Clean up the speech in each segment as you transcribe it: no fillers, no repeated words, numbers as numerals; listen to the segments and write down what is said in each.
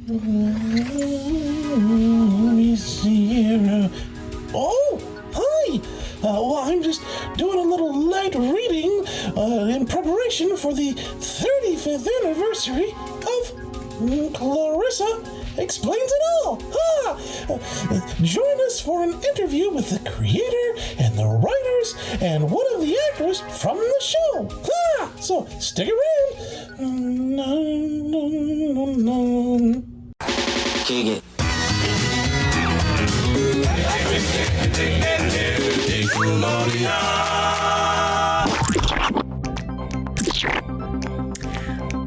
Let me see here. Oh, hi. Well, I'm just doing a little light reading in preparation for the 35th anniversary of Clarissa Explains It All. Join us for an interview with the creator and the writers and one of the actors from the show. So stick around. Kick it.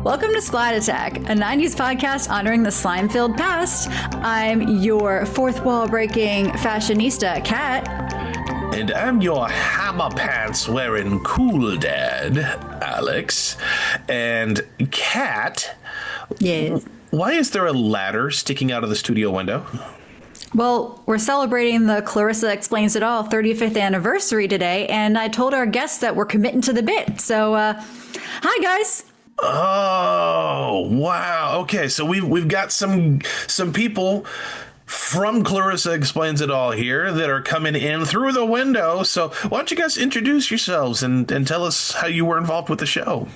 Welcome to Splat Attack, a 90s podcast honoring the slime-filled past. I'm your fourth wall-breaking fashionista, Kat. And I'm your hammer pants wearing cool dad, Alex. And Kat, Yes. why is there a ladder sticking out of the studio window? Well, we're celebrating the Clarissa Explains It All 35th anniversary today, and I told our guests that we're committing to the bit. So, hi guys. Oh, wow. Okay, so we've got some people from Clarissa Explains It All here that are coming in through the window. So why don't you guys introduce yourselves and tell us how you were involved with the show?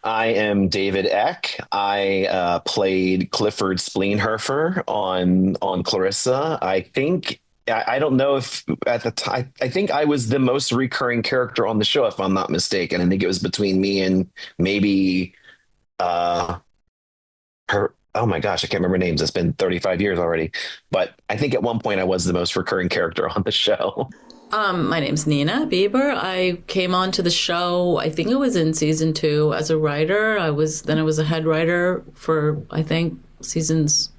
I am David Eck. I played Clifford Spleenhurfer on Clarissa. I don't know if at the time, I think I was the most recurring character on the show, if I'm not mistaken. I think it was between me and maybe her. Oh my gosh, I can't remember names. It's been 35 years already. But I think at one point I was the most recurring character on the show. My name's Neena Beber. I came onto the show, I think it was in season 2 as a writer. I was a head writer for, I think, seasons,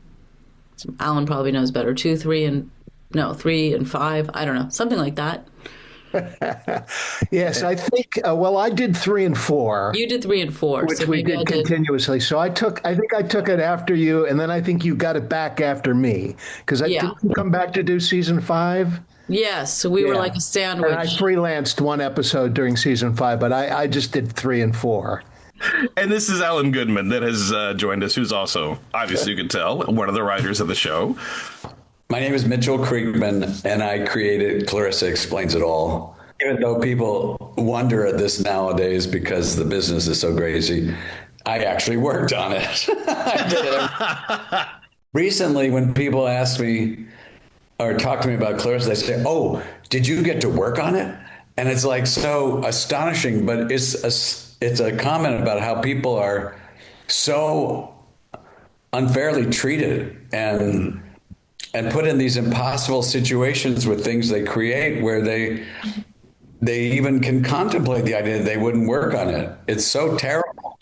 Alan probably knows better, 3 and 5. I don't know, something like that. Yes, I think, I did 3 and 4. You did 3 and 4. Which we did continuously. So I think I took it after you, and then I think you got it back after me. Because didn't you come back to do season 5? Yes, so we were like a sandwich. And I freelanced one episode during season 5, but I just did 3 and 4. And this is Alan Goodman that has joined us, who's also, obviously you can tell, one of the writers of the show. My name is Mitchell Kriegman, and I created Clarissa Explains It All. Even though people wonder at this nowadays because the business is so crazy, I actually worked on it. I did it. Recently, when people ask me or talk to me about Clarissa, they say, "Oh, did you get to work on it?" And it's like so astonishing, but it's a comment about how people are so unfairly treated and put in these impossible situations with things they create where they even can contemplate the idea that they wouldn't work on it. It's so terrible.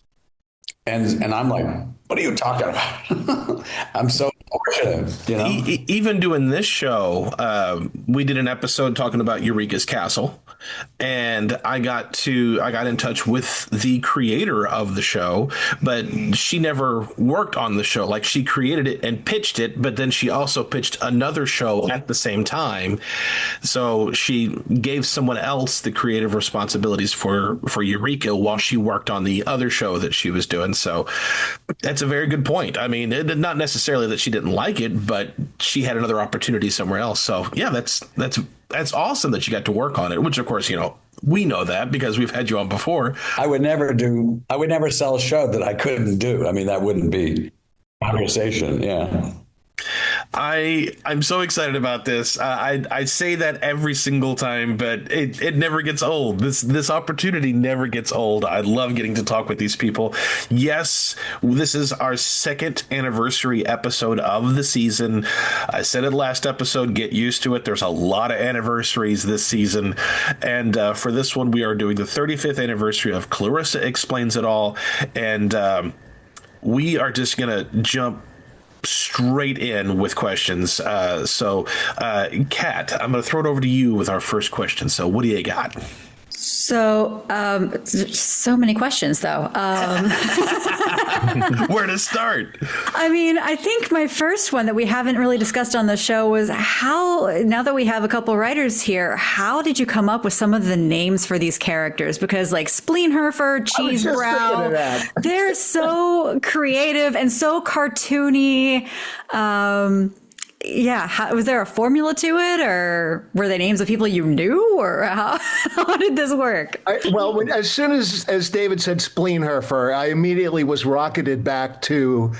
And I'm like, what are you talking about? I'm so fortunate, you know? Even doing this show, we did an episode talking about Eureka's Castle. And I got in touch with the creator of the show, but she never worked on the show. Like, she created it and pitched it, but then she also pitched another show at the same time. So she gave someone else the creative responsibilities for Eureka while she worked on the other show that she was doing. So that's a very good point. I mean, not necessarily that she didn't like it, but she had another opportunity somewhere else. So yeah, that's awesome that you got to work on it, which of course, we know that because we've had you on before. I would never sell a show that I couldn't do. I mean, that wouldn't be conversation. Yeah. I'm so excited about this. I say that every single time, but it never gets old. This opportunity never gets old. I love getting to talk with these people. Yes, this is our second anniversary episode of the season. I said it last episode, get used to it. There's a lot of anniversaries this season. And for this one, we are doing the 35th anniversary of Clarissa Explains It All. And we are just going to jump straight in with questions. So, Kat, I'm going to throw it over to you with our first question. So what do you got? So many questions, though. Where to start? I mean, I think my first one that we haven't really discussed on the show was how, now that we have a couple writers here, how did you come up with some of the names for these characters? Because like Spleenhurfer, Cheese Brow, they're so creative and so cartoony. Was there a formula to it, or were they names of people you knew, or how did this work? As soon as David said Spleenhurfer, I immediately was rocketed back to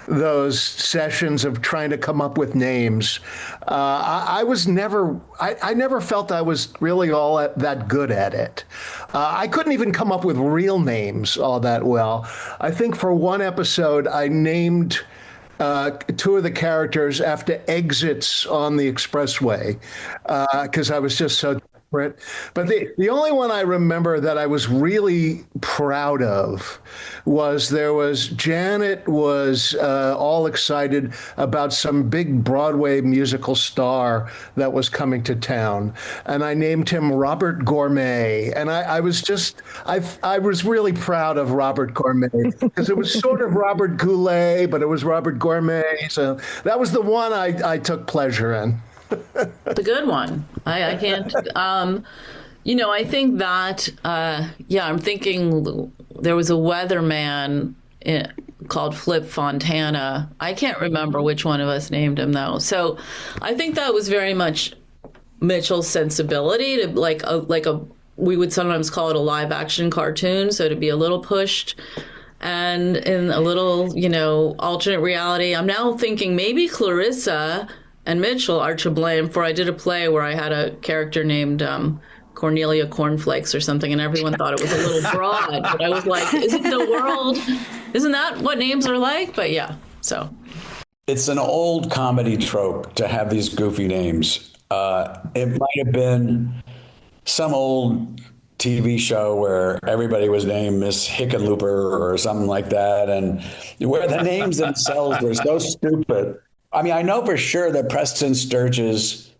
those sessions of trying to come up with names. I never felt I was really all that good at it. I couldn't even come up with real names all that well. I think for one episode, I named two of the characters after exits on the expressway because I was just so desperate. But the only one I remember that I was really proud of was Janet was all excited about some big Broadway musical star that was coming to town. And I named him Robert Gourmet. And I was really proud of Robert Gourmet because it was sort of Robert Goulet, but it was Robert Gourmet. So that was the one I took pleasure in. The good one. I can't. I think that. I'm thinking there was a weatherman called Flip Fontana. I can't remember which one of us named him though. So I think that was very much Mitchell's sensibility to we would sometimes call it a live action cartoon. So to be a little pushed. And in a little, alternate reality, I'm now thinking maybe Clarissa and Mitchell are to blame for I did a play where I had a character named Cornelia Cornflakes or something, and everyone thought it was a little broad. But I was like, isn't that what names are like? But yeah, so. It's an old comedy trope to have these goofy names. It might have been some old TV show where everybody was named Miss Hickenlooper or something like that, and where the names themselves were so stupid. I mean, I know for sure that Preston Sturges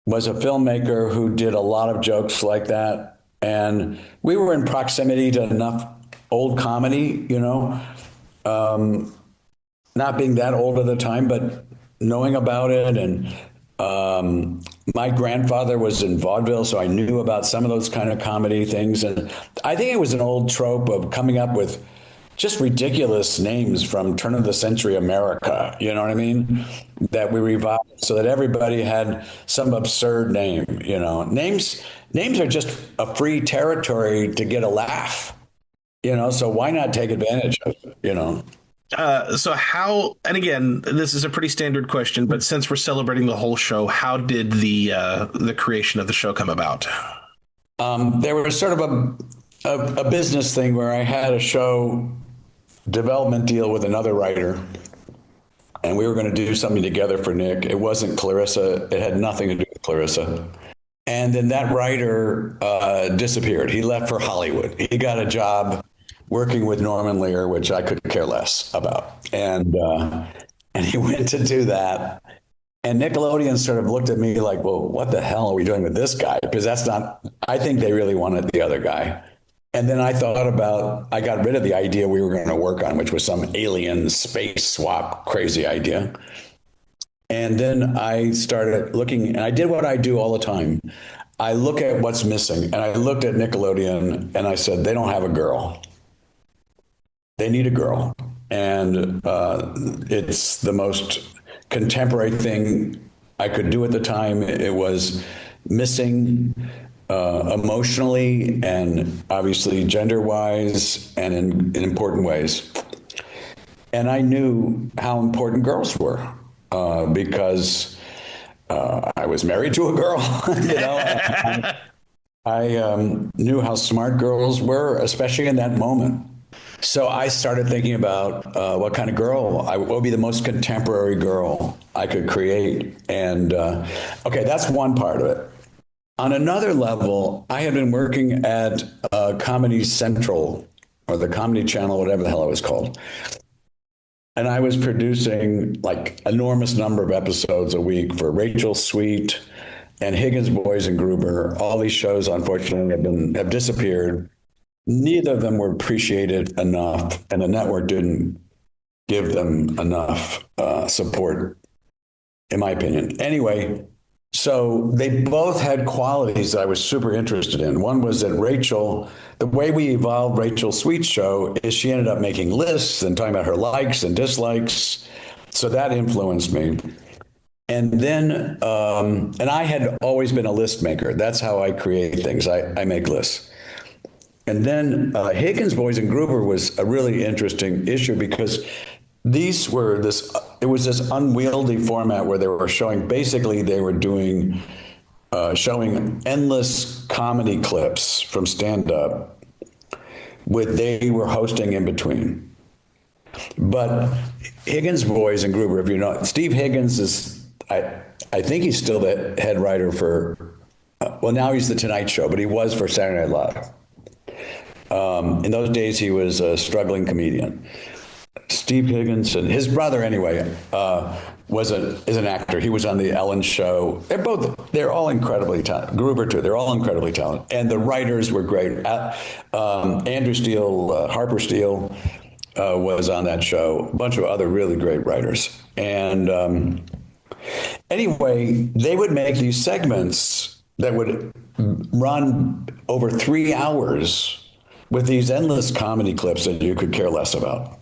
was a filmmaker who did a lot of jokes like that. And we were in proximity to enough old comedy, not being that old at the time, but knowing about it. And my grandfather was in vaudeville, so I knew about some of those kind of comedy things. And I think it was an old trope of coming up with just ridiculous names from turn of the century America, you know what I mean? That we revived so that everybody had some absurd name, Names are just a free territory to get a laugh, so why not take advantage of it, So how, and again, this is a pretty standard question, but since we're celebrating the whole show, how did the creation of the show come about? There was sort of a business thing where I had a show development deal with another writer, and we were going to do something together for Nick. It wasn't Clarissa. It had nothing to do with Clarissa. And then that writer disappeared. He left for Hollywood. He got a job working with Norman Lear, which I could care less about. And he went to do that. And Nickelodeon sort of looked at me like, well, what the hell are we doing with this guy? Because I think they really wanted the other guy. And then I got rid of the idea we were going to work on, which was some alien space swap crazy idea. And then I started looking, and I did what I do all the time. I look at what's missing, and I looked at Nickelodeon, and I said, they don't have a girl. They need a girl. And it's the most contemporary thing I could do at the time. It was missing emotionally and obviously gender-wise and in important ways. And I knew how important girls were because I was married to a girl. I knew how smart girls were, especially in that moment. So I started thinking about what kind of girl, what would be the most contemporary girl I could create. And okay, that's one part of it. On another level, I had been working at Comedy Central or the Comedy Channel, whatever the hell it was called. And I was producing like enormous number of episodes a week for Rachel Sweet and Higgins Boys and Gruber. All these shows, unfortunately, have disappeared. neither of them were appreciated enough, and the network didn't give them enough support, in my opinion. Anyway, so they both had qualities that I was super interested in. One was that Rachel, the way we evolved Rachel Sweet's show is she ended up making lists and talking about her likes and dislikes. So that influenced me. And then, and I had always been a list maker. That's how I create things. I make lists. And then Higgins, Boys, and Gruber was a really interesting issue because these were it was this unwieldy format where they were showing, basically they were doing, showing endless comedy clips from stand-up they were hosting in between. But Higgins, Boys, and Gruber, if you know, Steve Higgins is, I think he's still the head writer for, well, now he's the Tonight Show, but he was for Saturday Night Live. In those days, he was a struggling comedian. Steve Higgins and his brother, anyway, is an actor. He was on the Ellen Show. They're all incredibly talented. Gruber too. They're all incredibly talented, and the writers were great. Andrew Steele, Harper Steele was on that show. A bunch of other really great writers, and anyway, they would make these segments that would run over 3 hours with these endless comedy clips that you could care less about.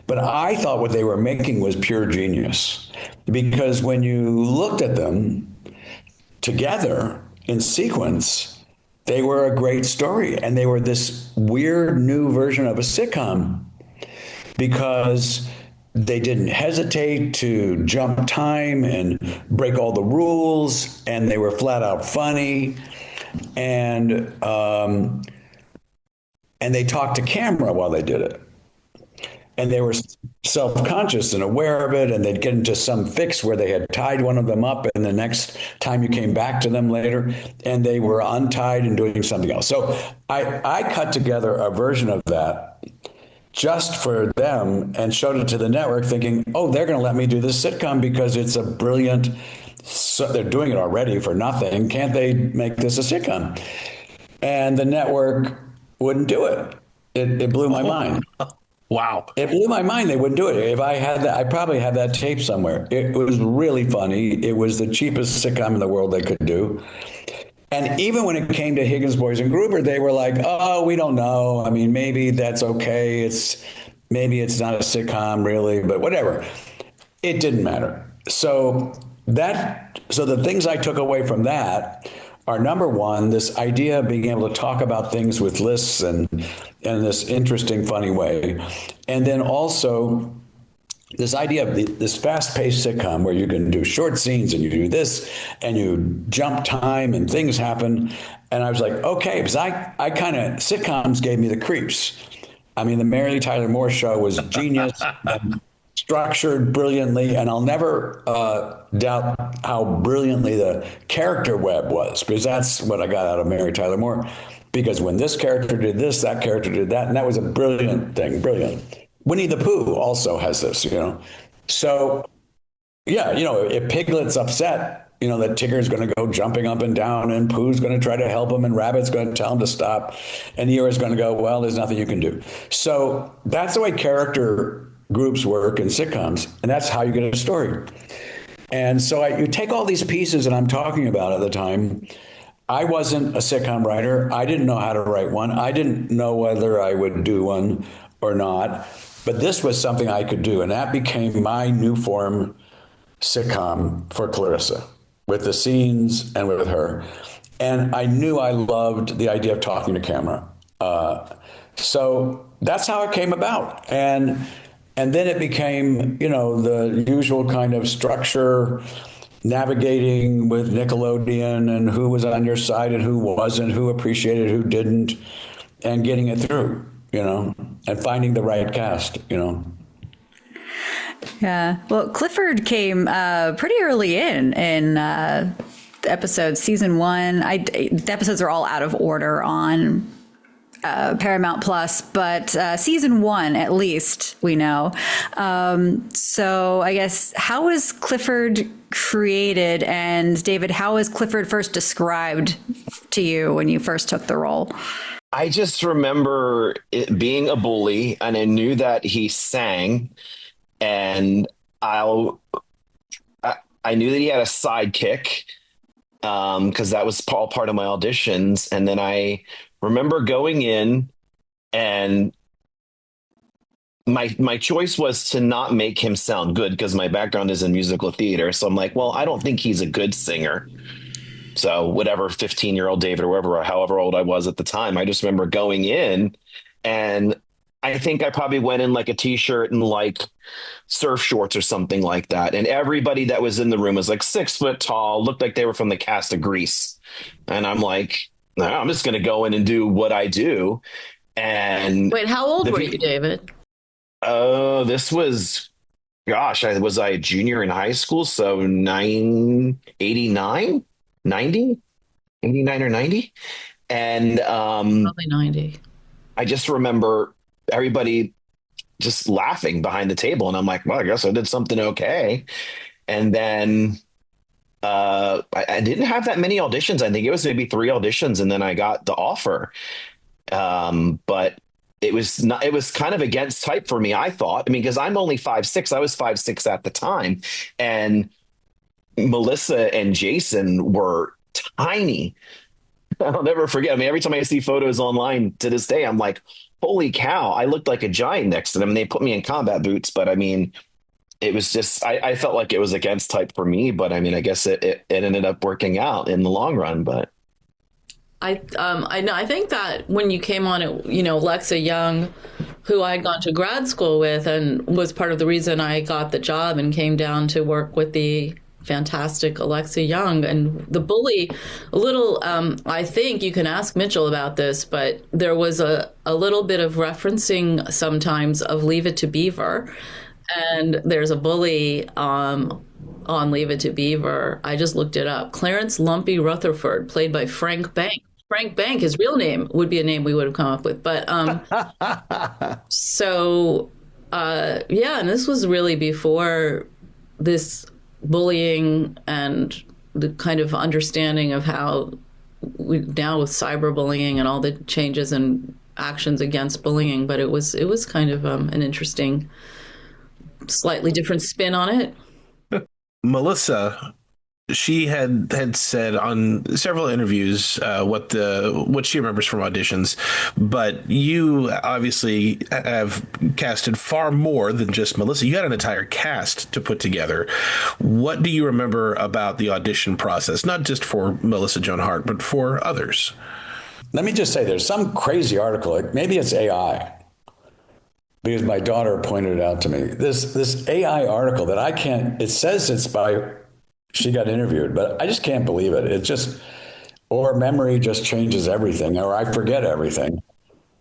But I thought what they were making was pure genius, because when you looked at them together in sequence, they were a great story. And they were this weird new version of a sitcom because they didn't hesitate to jump time and break all the rules. And they were flat out funny. And they talked to camera while they did it. And they were self-conscious and aware of it, and they'd get into some fix where they had tied one of them up, and the next time you came back to them later, and they were untied and doing something else. So I cut together a version of that just for them and showed it to the network thinking, oh, they're going to let me do this sitcom because it's a brilliant, so they're doing it already for nothing. Can't they make this a sitcom? And the network wouldn't do it. It blew my mind. Wow. It blew my mind they wouldn't do it. If I had that, I probably had that tape somewhere. It was really funny. It was the cheapest sitcom in the world they could do. And even when it came to Higgins, Boys, and Gruber, they were like, oh, we don't know. I mean, maybe that's okay. Maybe it's not a sitcom really, but whatever. It didn't matter. So the things I took away from that are, number one, this idea of being able to talk about things with lists and in this interesting, funny way. And then also this idea of this fast-paced sitcom where you can do short scenes and you do this and you jump time and things happen. And I was like, okay, because I kind of, sitcoms gave me the creeps. I mean, the Mary Tyler Moore Show was genius and structured brilliantly, and I'll never doubt how brilliantly the character web was, because that's what I got out of Mary Tyler Moore. Because when this character did this, that character did that, and that was a brilliant thing, brilliant. Winnie the Pooh also has this, you know. So, yeah, you know, if Piglet's upset, you know, that Tigger's going to go jumping up and down, and Pooh's going to try to help him, and Rabbit's going to tell him to stop, and Eeyore's going to go, well, there's nothing you can do. So that's the way character groups work in sitcoms, and that's how you get a story. And so you take all these pieces that I'm talking about at the time. I wasn't a sitcom writer. I didn't know how to write one. I didn't know whether I would do one or not, but this was something I could do, and that became my new form sitcom for Clarissa, with the scenes and with her. And I knew I loved the idea of talking to camera. So that's how it came about. And then it became, you know, the usual kind of structure, navigating with Nickelodeon and who was on your side and who wasn't, who appreciated, who didn't, and getting it through, you know, and finding the right cast, you know. Yeah. Well, Clifford came pretty early in episodes, season 1. The episodes are all out of order on Paramount Plus, but season 1, at least, we know. So I guess, how was Clifford created? And David, how was Clifford first described to you when you first took the role? I just remember it being a bully, and I knew that he sang, and I'll, I knew that he had a sidekick, because that was all part of my auditions. And then I remember going in, and my choice was to not make him sound good because my background is in musical theater. So I'm like, well, I don't think he's a good singer. So whatever, 15-year-old David or whatever, or however old I was at the time, I just remember going in, and I think I probably went in like a t-shirt and like surf shorts or something like that. And everybody that was in the room was like 6 foot tall, looked like they were from the cast of Grease. And I'm like, no, I'm just going to go in and do what I do. And Wait, how old were you, David? oh, this was, gosh, I was a junior in high school. So 89, 90, 89 or 90. And Probably 90. I just remember everybody just laughing behind the table. And I'm like, well, I guess I did something okay. And then I didn't have that many auditions. I think it was maybe 3 auditions, and then I got the offer. But it was not, it was kind of against type for me, I thought. I mean, because I'm only 5'6". I was 5'6" at the time. And Melissa and Jason were tiny. I'll never forget. I mean, every time I see photos online to this day, I'm like, holy cow, I looked like a giant next to them. And they put me in combat boots, but I mean, it was just, I felt like it was against type for me, but I mean, I guess it ended up working out in the long run, but. I think that when you came on it, Alexa Young, who I had gone to grad school with and was part of the reason I got the job and came down to work with the fantastic Alexa Young, and the bully, a little, I think you can ask Mitchell about this, but there was a little bit of referencing sometimes of Leave It to Beaver. And there's a bully on Leave It to Beaver. I just looked it up. Clarence Lumpy Rutherford, played by Frank Bank. Frank Bank, his real name would be a name we would have come up with. But yeah, and this was really before this bullying and the kind of understanding of how we now with cyberbullying and all the changes and actions against bullying. But it was kind of an interesting, slightly different spin on it. Melissa, she had said on several interviews what she remembers from auditions, but you obviously have casted far more than just Melissa. You had an entire cast to put together. What do you remember about the audition process, not just for Melissa Joan Hart, but for others? Let me just say, there's some crazy article, like maybe it's AI, because my daughter pointed it out to me. This AI article that I can't, it says it's by, she got interviewed, but I just can't believe it. It just, or memory just changes everything, or I forget everything.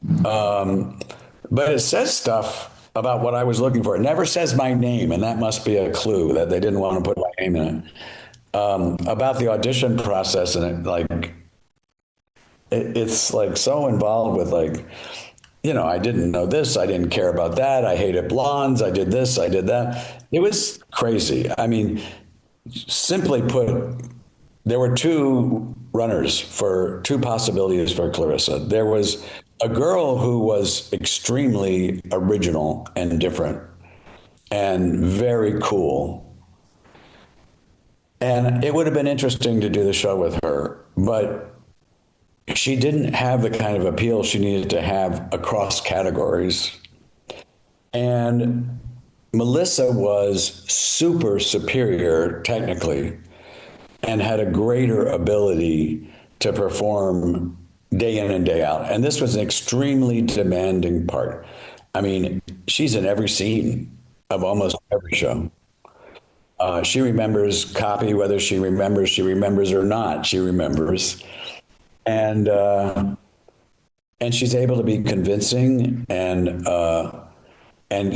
But it says stuff about what I was looking for. It never says my name, and that must be a clue that they didn't want to put my name in it. About the audition process, and it's like so involved with like, I didn't know this, I didn't care about that, I hated blondes, I did this, I did that. It was crazy. I mean, simply put, there were 2 runners for 2 possibilities for Clarissa. There was a girl who was extremely original and different and very cool. And it would have been interesting to do the show with her, but she didn't have the kind of appeal she needed to have across categories. And Melissa was super superior technically and had a greater ability to perform day in and day out. And this was an extremely demanding part. I mean, she's in every scene of almost every show. She remembers copy, whether she remembers or not, she remembers. And she's able to be convincing, and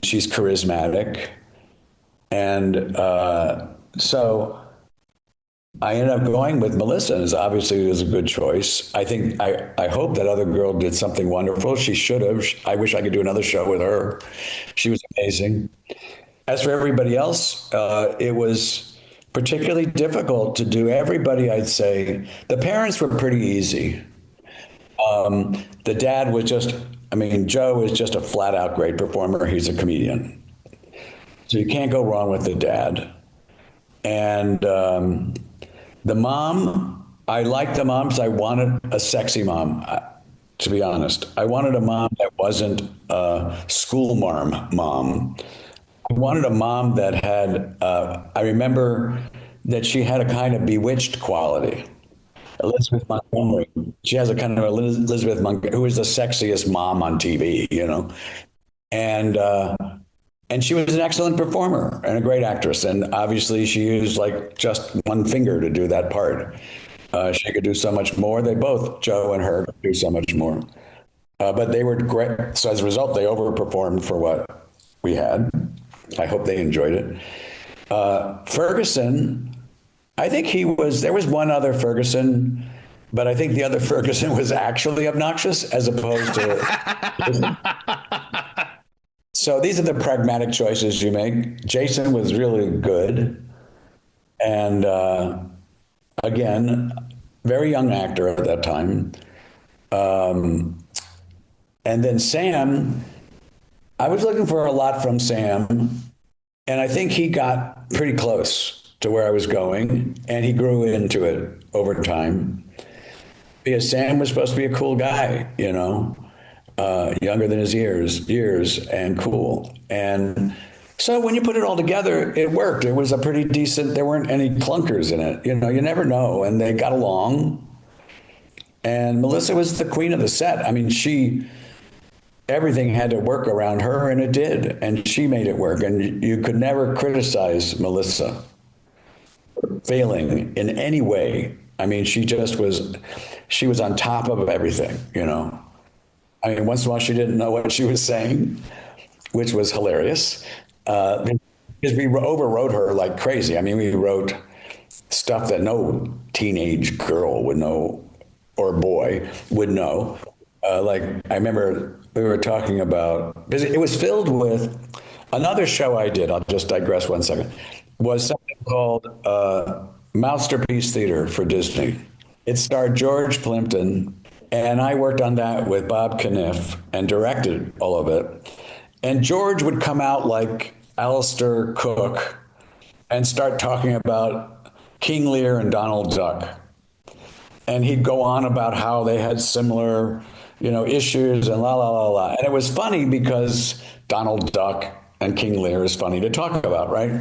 she's charismatic. And so I ended up going with Melissa, and obviously it was a good choice. I hope that other girl did something wonderful. She should have. I wish I could do another show with her. She was amazing. As for everybody else, it was particularly difficult to do. Everybody, I'd say, the parents were pretty easy. The dad was Joe is just a flat out great performer. He's a comedian. So you can't go wrong with the dad. And the mom, I liked the mom because I wanted a sexy mom, to be honest. I wanted a mom that wasn't a school mom. I wanted a mom that had, I remember that she had a kind of bewitched quality. Elizabeth Montgomery. She has a kind of Elizabeth Montgomery, who is the sexiest mom on TV, and she was an excellent performer and a great actress. And obviously she used like just one finger to do that part. She could do so much more. They both, Joe and her, could do so much more. But they were great. So as a result, they overperformed for what we had. I hope they enjoyed it. Ferguson, I think there was one other Ferguson, but I think the other Ferguson was actually obnoxious as opposed to. So these are the pragmatic choices you make. Jason was really good. And again, very young actor at that time. And then Sam, I was looking for a lot from Sam. And I think he got pretty close to where I was going. And he grew into it over time. Because Sam was supposed to be a cool guy, younger than his years and cool. And so when you put it all together, it worked. It was a pretty decent, there weren't any clunkers in it. You never know. And they got along. And Melissa was the queen of the set. I mean, everything had to work around her, and it did. And she made it work. And you could never criticize Melissa for failing in any way. I mean, she was on top of everything, I mean, once in a while she didn't know what she was saying, which was hilarious. Because we overwrote her like crazy. I mean, we wrote stuff that no teenage girl would know or boy would know. Like, I remember we were talking about, because it was filled with another show I did, I'll just digress 1 second, was something called Masterpiece Theater for Disney. It starred George Plimpton, and I worked on that with Bob Caniff and directed all of it. And George would come out like Alistair Cook and start talking about King Lear and Donald Duck. And he'd go on about how they had similar, issues and la, la, la, la. And it was funny because Donald Duck and King Lear is funny to talk about, right?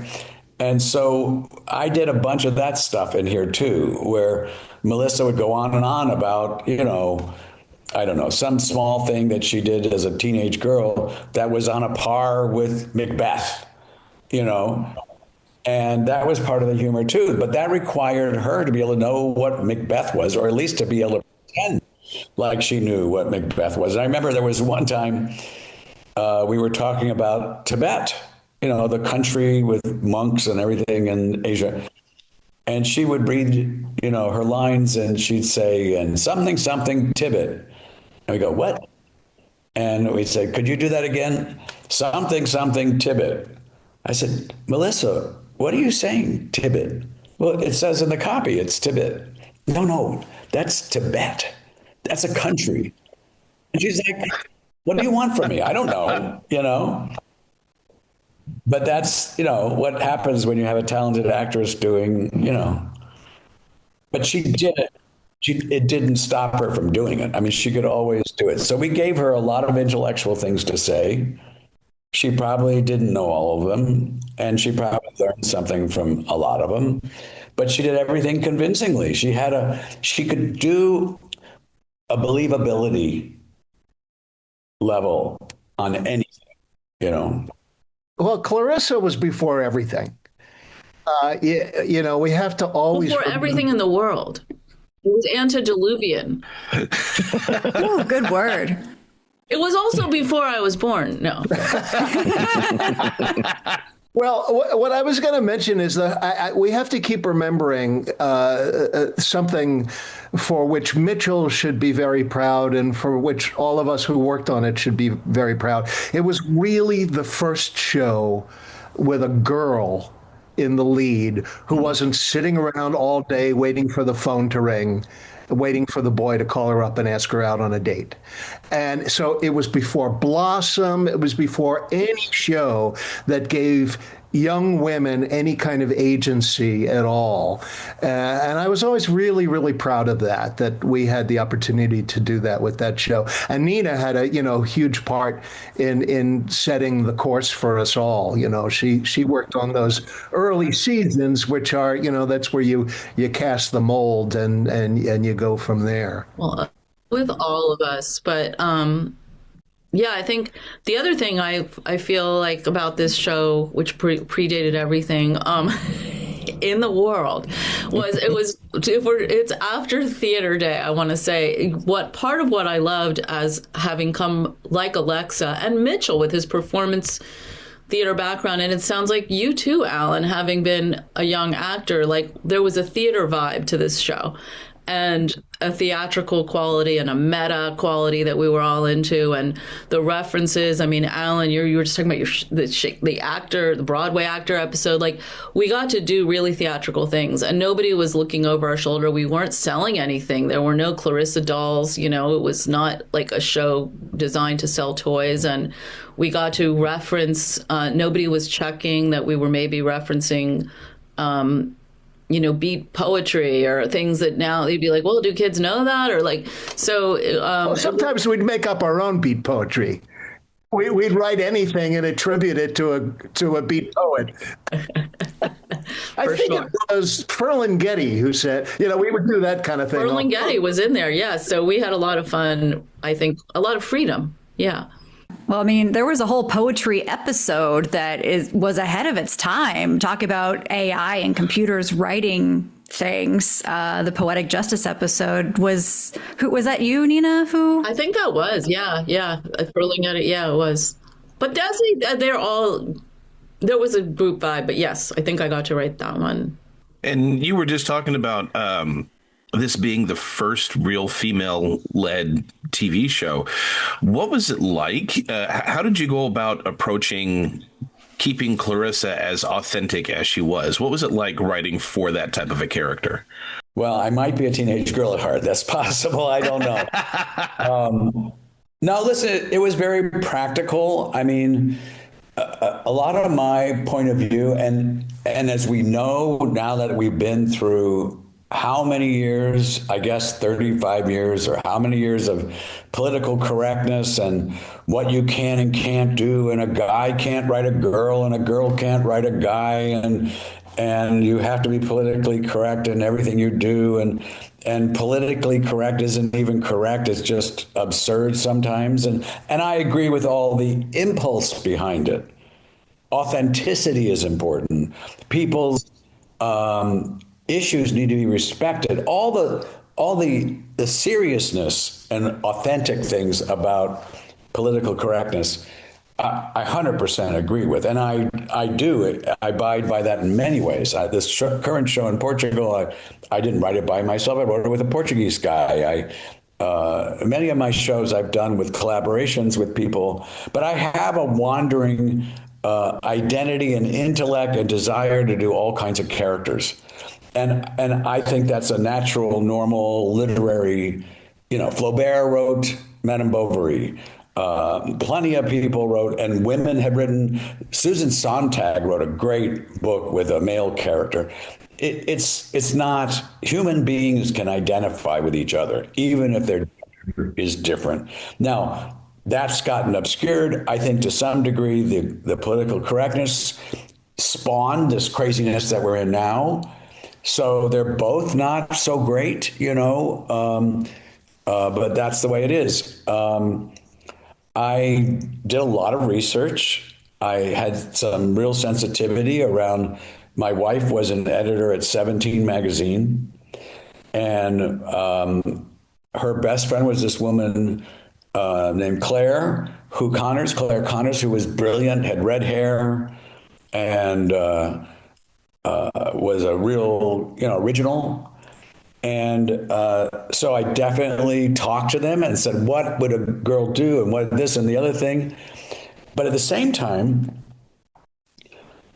And so I did a bunch of that stuff in here too, where Melissa would go on and on about, I don't know, some small thing that she did as a teenage girl that was on a par with Macbeth, and that was part of the humor too. But that required her to be able to know what Macbeth was, or at least to be able to pretend like she knew what Macbeth was. And I remember there was one time we were talking about Tibet, the country with monks and everything in Asia. And she would read, her lines, and she'd say, and something, something, Tibet. And we go, what? And we'd say, could you do that again? Something, something, Tibet. I said, Melissa, what are you saying, Tibet? Well, it says in the copy, it's Tibet. No, that's Tibet. That's a country. And she's like, what do you want from me? I don't know, But that's, what happens when you have a talented actress doing, But she did it. It didn't stop her from doing it. I mean, she could always do it. So we gave her a lot of intellectual things to say. She probably didn't know all of them, and she probably learned something from a lot of them. But she did everything convincingly. She could do a believability level on anything, Well, Clarissa was before everything. We have to always before everything in the world. It was antediluvian. Oh, good word. It was also before I was born. No. Well, what I was going to mention is that we have to keep remembering something for which Mitchell should be very proud, and for which all of us who worked on it should be very proud. It was really the first show with a girl in the lead who wasn't sitting around all day waiting for the phone to ring, waiting for the boy to call her up and ask her out on a date. And so it was before Blossom, it was before any show that gave young women any kind of agency at all. And I was always really, really proud of that we had the opportunity to do that with that show. And Neena had a, huge part in setting the course for us all. She worked on those early seasons, which are, that's where you cast the mold and you go from there. Well, with all of us, but yeah, I think the other thing I feel like about this show, which predated everything in the world, was it's after theater day. I want to say part of what I loved as having come like Alexa and Mitchell with his performance theater background, and it sounds like you too, Alan, having been a young actor, like there was a theater vibe to this show. And a theatrical quality and a meta quality that we were all into, and the references. I mean, Alan, you were just talking about the Broadway actor episode. Like, we got to do really theatrical things, and nobody was looking over our shoulder. We weren't selling anything. There were no Clarissa dolls. It was not like a show designed to sell toys, and we got to reference. Nobody was checking that we were maybe referencing. Beat poetry or things that now they'd be like, well, do kids know that? Or like, so. Sometimes we'd make up our own beat poetry. We'd write anything and attribute it to a beat poet. I think it was Ferlinghetti who said, we would do that kind of thing. Ferlinghetti was in there, yeah. So we had a lot of fun, I think, a lot of freedom, yeah. Well, I mean, there was a whole poetry episode that was ahead of its time. Talk about AI and computers writing things. The Poetic Justice episode was that you, Neena? Who? I think that was, yeah. Ferlinghetti, yeah, it was. But Desi, there was a group vibe, but yes, I think I got to write that one. And you were just talking about this being the first real female-led TV show. What was it like? How did you go about approaching keeping Clarissa as authentic as she was? What was it like writing for that type of a character? Well, I might be a teenage girl at heart. That's possible. I don't know. No, listen, it was very practical. I mean, a lot of my point of view, and as we know now that we've been through how many years, I guess 35 years, or how many years of political correctness and what you can and can't do, and a guy can't write a girl and a girl can't write a guy, and you have to be politically correct in everything you do, and politically correct isn't even correct, it's just absurd sometimes, and I agree with all the impulse behind it. Authenticity is important. People's issues need to be respected. All the seriousness and authentic things about political correctness, I 100% agree with, and I abide by that in many ways. This current show in Portugal, I didn't write it by myself. I wrote it with a Portuguese guy. Many of my shows I've done with collaborations with people, but I have a wandering identity and intellect and desire to do all kinds of characters. And I think that's a natural, normal literary, Flaubert wrote Madame Bovary. Plenty of people wrote, and women have written. Susan Sontag wrote a great book with a male character. It's not, human beings can identify with each other, even if their gender is different. Now, that's gotten obscured, I think, to some degree. The political correctness spawned this craziness that we're in now. So they're both not so great, but that's the way it is. I did a lot of research. I had some real sensitivity around, my wife was an editor at 17 magazine, and her best friend was this woman named Claire Connors, who was brilliant, had red hair, and was a real, original. And so I definitely talked to them and said, what would a girl do? And what this and the other thing. But at the same time,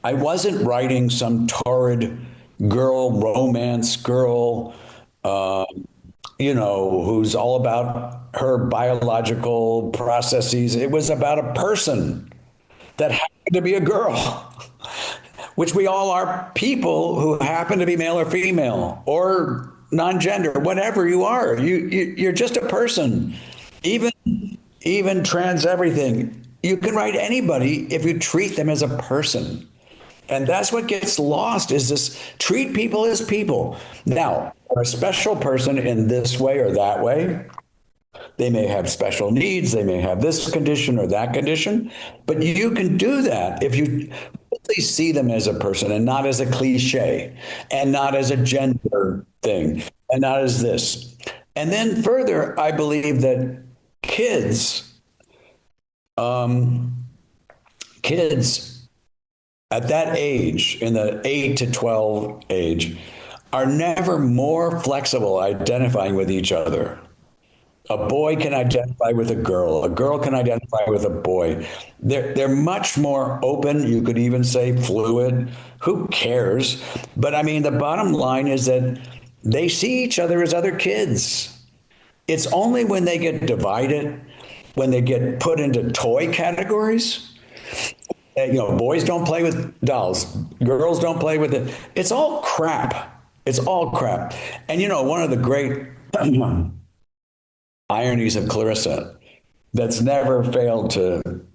I wasn't writing some torrid girl, romance girl, who's all about her biological processes. It was about a person that happened to be a girl, which we all are people who happen to be male or female or non-gender, whatever you are. You're just a person. Even trans everything. You can write anybody if you treat them as a person. And that's what gets lost is this treat people as people. Now, a special person in this way or that way, they may have special needs, they may have this condition or that condition, but you can do that if you really see them as a person and not as a cliche and not as a gender thing and not as this. And then further, I believe that kids at that age, in the 8 to 12 age, are never more flexible identifying with each other. A boy can identify with a girl can identify with a boy. They're much more open, you could even say fluid. Who cares? But I mean, the bottom line is that they see each other as other kids. It's only when they get divided, when they get put into toy categories. Boys don't play with dolls. Girls don't play with it. It's all crap. It's all crap. And one of the great ironies of Clarissa that's never failed to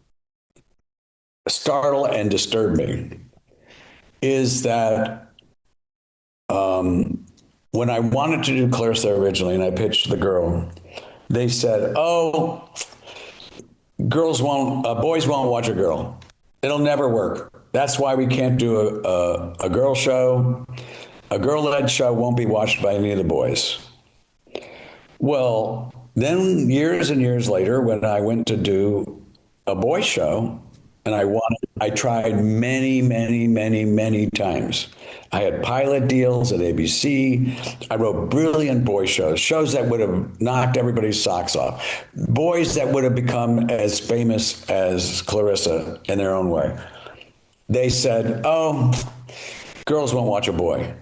startle and disturb me is that when I wanted to do Clarissa originally and I pitched the girl, they said, "Oh, boys won't watch a girl. It'll never work. That's why we can't do a girl show. A girl-led show won't be watched by any of the boys." Well, then years and years later, when I went to do a boy show, and I tried many, many, many, many times. I had pilot deals at ABC. I wrote brilliant boy shows that would have knocked everybody's socks off, boys that would have become as famous as Clarissa in their own way. They said, "Oh, girls won't watch a boy."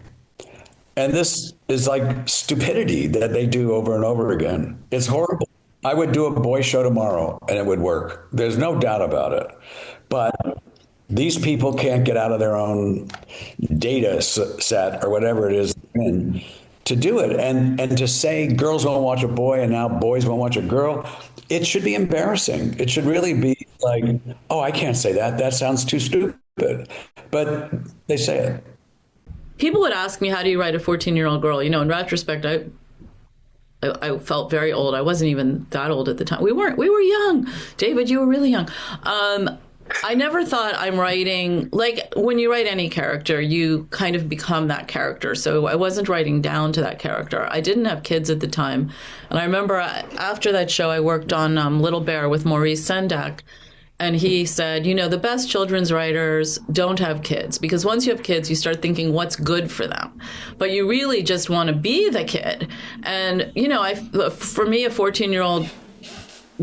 And this is like stupidity that they do over and over again. It's horrible. I would do a boy show tomorrow and it would work. There's no doubt about it. But these people can't get out of their own data set or whatever it is to do it. And to say girls won't watch a boy and now boys won't watch a girl, it should be embarrassing. It should really be like, oh, I can't say that. That sounds too stupid. But they say it. People would ask me, how do you write a 14-year-old girl? In retrospect, I felt very old. I wasn't even that old at the time. We were young. David, you were really young. I never thought I'm writing, like when you write any character, you kind of become that character. So I wasn't writing down to that character. I didn't have kids at the time. And I remember after that show, I worked on Little Bear with Maurice Sendak. And he said, the best children's writers don't have kids because once you have kids, you start thinking what's good for them. But you really just want to be the kid. And, for me, a 14-year-old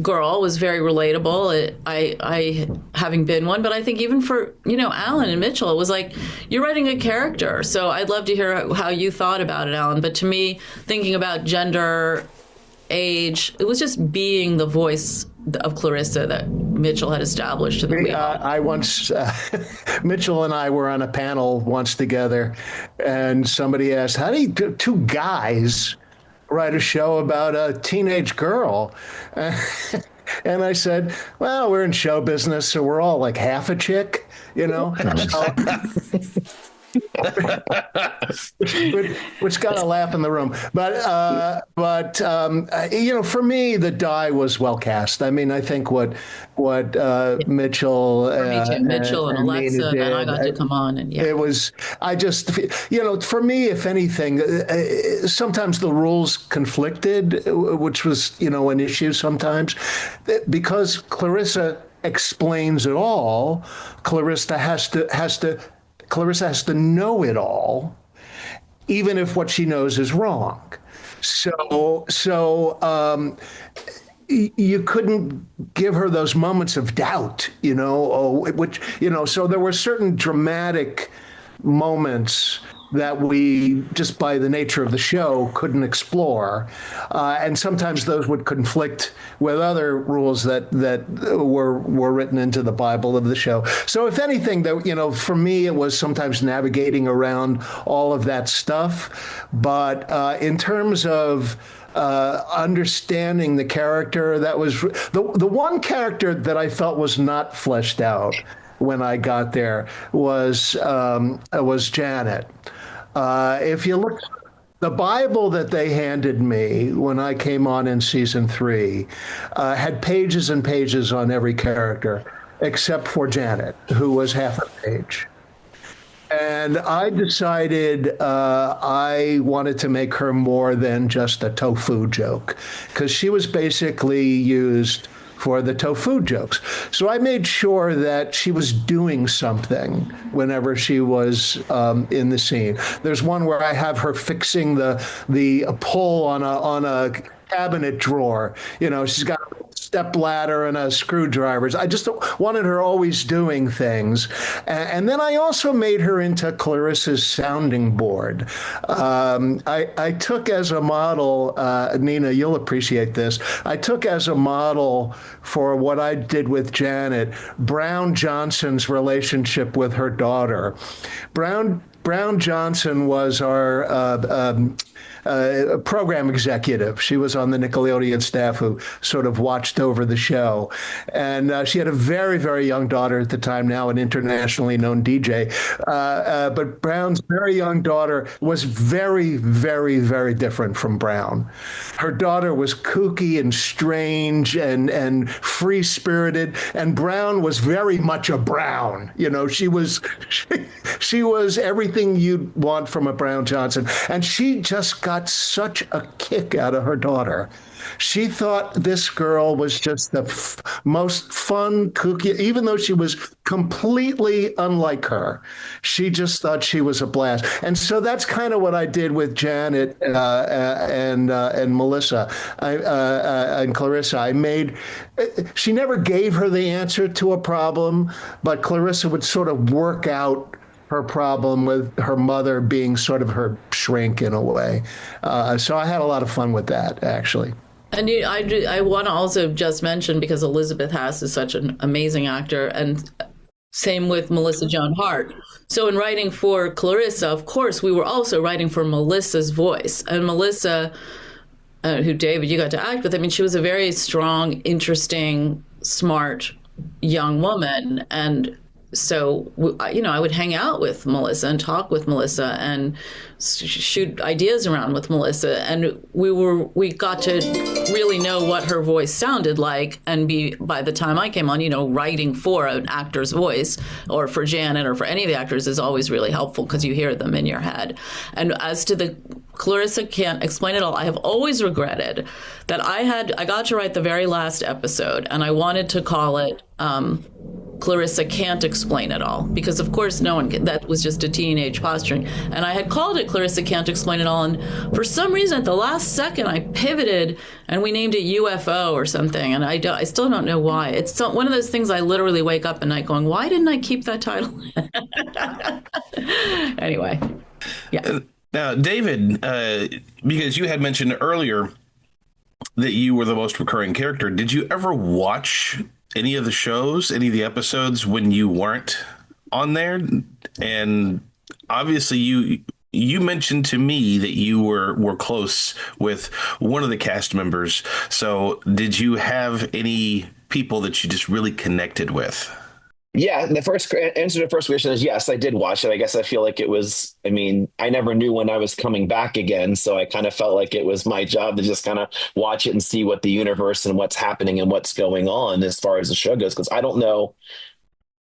girl was very relatable. I having been one, but I think even for, Alan and Mitchell, it was like, you're writing a character. So I'd love to hear how you thought about it, Alan. But to me, thinking about gender, age, it was just being the voice of Clarissa that Mitchell had established. I once, Mitchell and I were on a panel once together, and somebody asked, how do two guys write a show about a teenage girl? And I said, well, we're in show business, so we're all like half a chick, which got a laugh in the room. But for me, the die was well cast. I mean, I think what Mitchell, Mitchell and Alexa, and then I got to come on, and it was. I just, for me, if anything, sometimes the rules conflicted, which was an issue sometimes, because Clarissa explains it all. Clarissa has to know it all, even if what she knows is wrong. So you couldn't give her those moments of doubt, so there were certain dramatic moments that we, just by the nature of the show, couldn't explore. And sometimes those would conflict with other rules that were written into the Bible of the show. So if anything, for me, it was sometimes navigating around all of that stuff. But in terms of understanding the character, that was the one character that I felt was not fleshed out when I got there was Janet. If you look, the Bible that they handed me when I came on in season 3 had pages and pages on every character except for Janet, who was half a page. And I decided I wanted to make her more than just a tofu joke, because she was basically used for the tofu jokes. So I made sure that she was doing something whenever she was in the scene. There's one where I have her fixing the pull on a cabinet drawer. She's got a step ladder and a screwdriver. I just wanted her always doing things. And then I also made her into Clarissa's sounding board. I took as a model, Neena, you'll appreciate this. I took as a model for what I did with Janet, Brown Johnson's relationship with her daughter. Brown Johnson was our program executive. She was on the Nickelodeon staff who sort of watched over the show. And she had a very, very young daughter at the time, now an internationally known DJ. But Brown's very young daughter was very, very, very different from Brown. Her daughter was kooky and strange and free-spirited, and Brown was very much a Brown. She was everything you'd want from a Brown Johnson. And she just got such a kick out of her daughter. She thought this girl was just the most fun, kooky, even though she was completely unlike her. She just thought she was a blast. And so that's kind of what I did with Janet and Melissa and Clarissa. She never gave her the answer to a problem, but Clarissa would sort of work out her problem with her mother being sort of her shrink in a way. So I had a lot of fun with that, actually. And I want to also just mention, because Elizabeth Hass is such an amazing actor, and same with Melissa Joan Hart. So in writing for Clarissa, of course, we were also writing for Melissa's voice. And Melissa, who David, you got to act with, she was a very strong, interesting, smart young woman. And so, I would hang out with Melissa and talk with Melissa and shoot ideas around with Melissa. And we got to really know what her voice sounded like. And by the time I came on, writing for an actor's voice, or for Janet or for any of the actors, is always really helpful because you hear them in your head. And as to the Clarissa Can't Explain It All, I have always regretted that I got to write the very last episode, and I wanted to call it Clarissa Can't Explain It All, because of course that was just a teenage posturing. And I had called it Clarissa Can't Explain It All, and for some reason at the last second I pivoted and we named it UFO or something, and I still don't know why. It's one of those things I literally wake up at night going, why didn't I keep that title? Anyway, yeah. Now, David, because you had mentioned earlier that you were the most recurring character, did you ever watch any of the shows, any of the episodes when you weren't on there? And obviously you mentioned to me that you were close with one of the cast members. So did you have any people that you just really connected with? Yeah, the first answer to the first question is yes, I did watch it. I guess I feel like it was, I never knew when I was coming back again. So I kind of felt like it was my job to just kind of watch it and see what the universe and what's happening and what's going on as far as the show goes. Because I don't know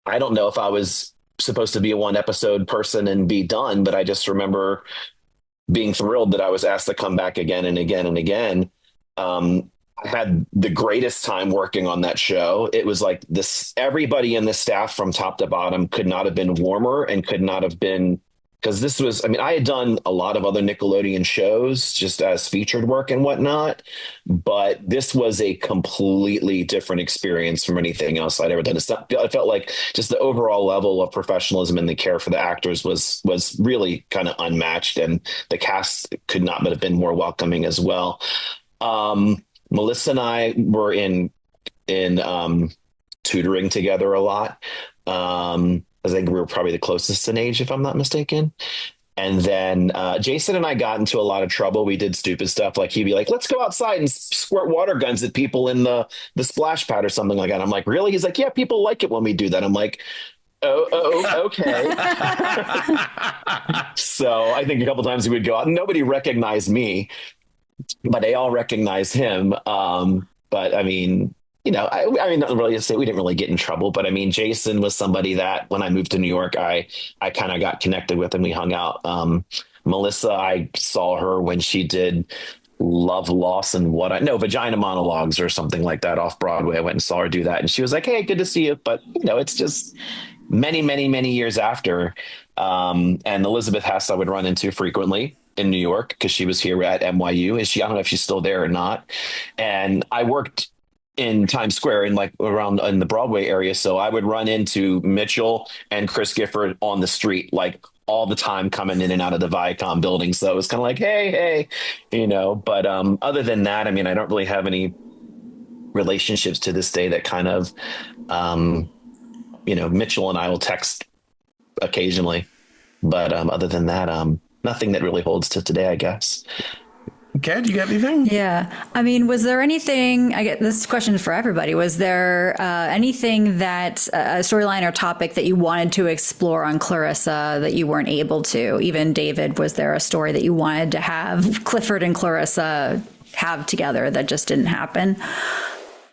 if I was supposed to be a one episode person and be done, but I just remember being thrilled that I was asked to come back again and again and again. I had the greatest time working on that show. It was like this, everybody in the staff from top to bottom could not have been warmer and could not have been because this was, I mean, I had done a lot of other Nickelodeon shows just as featured work and whatnot, but this was a completely different experience from anything else I'd ever done. I felt like just the overall level of professionalism and the care for the actors was really kind of unmatched, and the cast could not but have been more welcoming as well. Melissa and I were in tutoring together a lot. I think we were probably the closest in age, if I'm not mistaken. And then Jason and I got into a lot of trouble. We did stupid stuff. Like he'd be like, let's go outside and squirt water guns at people in the splash pad or something like that. I'm like, really? He's like, yeah, people like it when we do that. I'm like, oh, okay. So I think a couple times he would go out. Nobody recognized me, but they all recognized him. But I mean, I mean, not really to say we didn't really get in trouble, but I mean, Jason was somebody that when I moved to New York, I kind of got connected with and we hung out. Melissa, I saw her when she did Love, Loss, and Vagina Monologues or something like that off Broadway. I went and saw her do that, and she was like, "Hey, good to see you." But it's just many, many, many years after. And Elizabeth Hess, I would run into frequently in New York because she was here at NYU. I don't know if she's still there or not. And I worked in Times Square in around in the Broadway area. So I would run into Mitchell and Chris Gifford on the street, like all the time coming in and out of the Viacom building. So it was kind of like, hey, but other than that, I mean, I don't really have any relationships to this day that kind of, Mitchell and I will text occasionally, but other than that, nothing that really holds to today, I guess. Okay, do you got anything? Yeah. I mean, was there anything, I get this question for everybody, was there anything that a storyline or topic that you wanted to explore on Clarissa that you weren't able to? Even David, was there a story that you wanted to have Clifford and Clarissa have together that just didn't happen?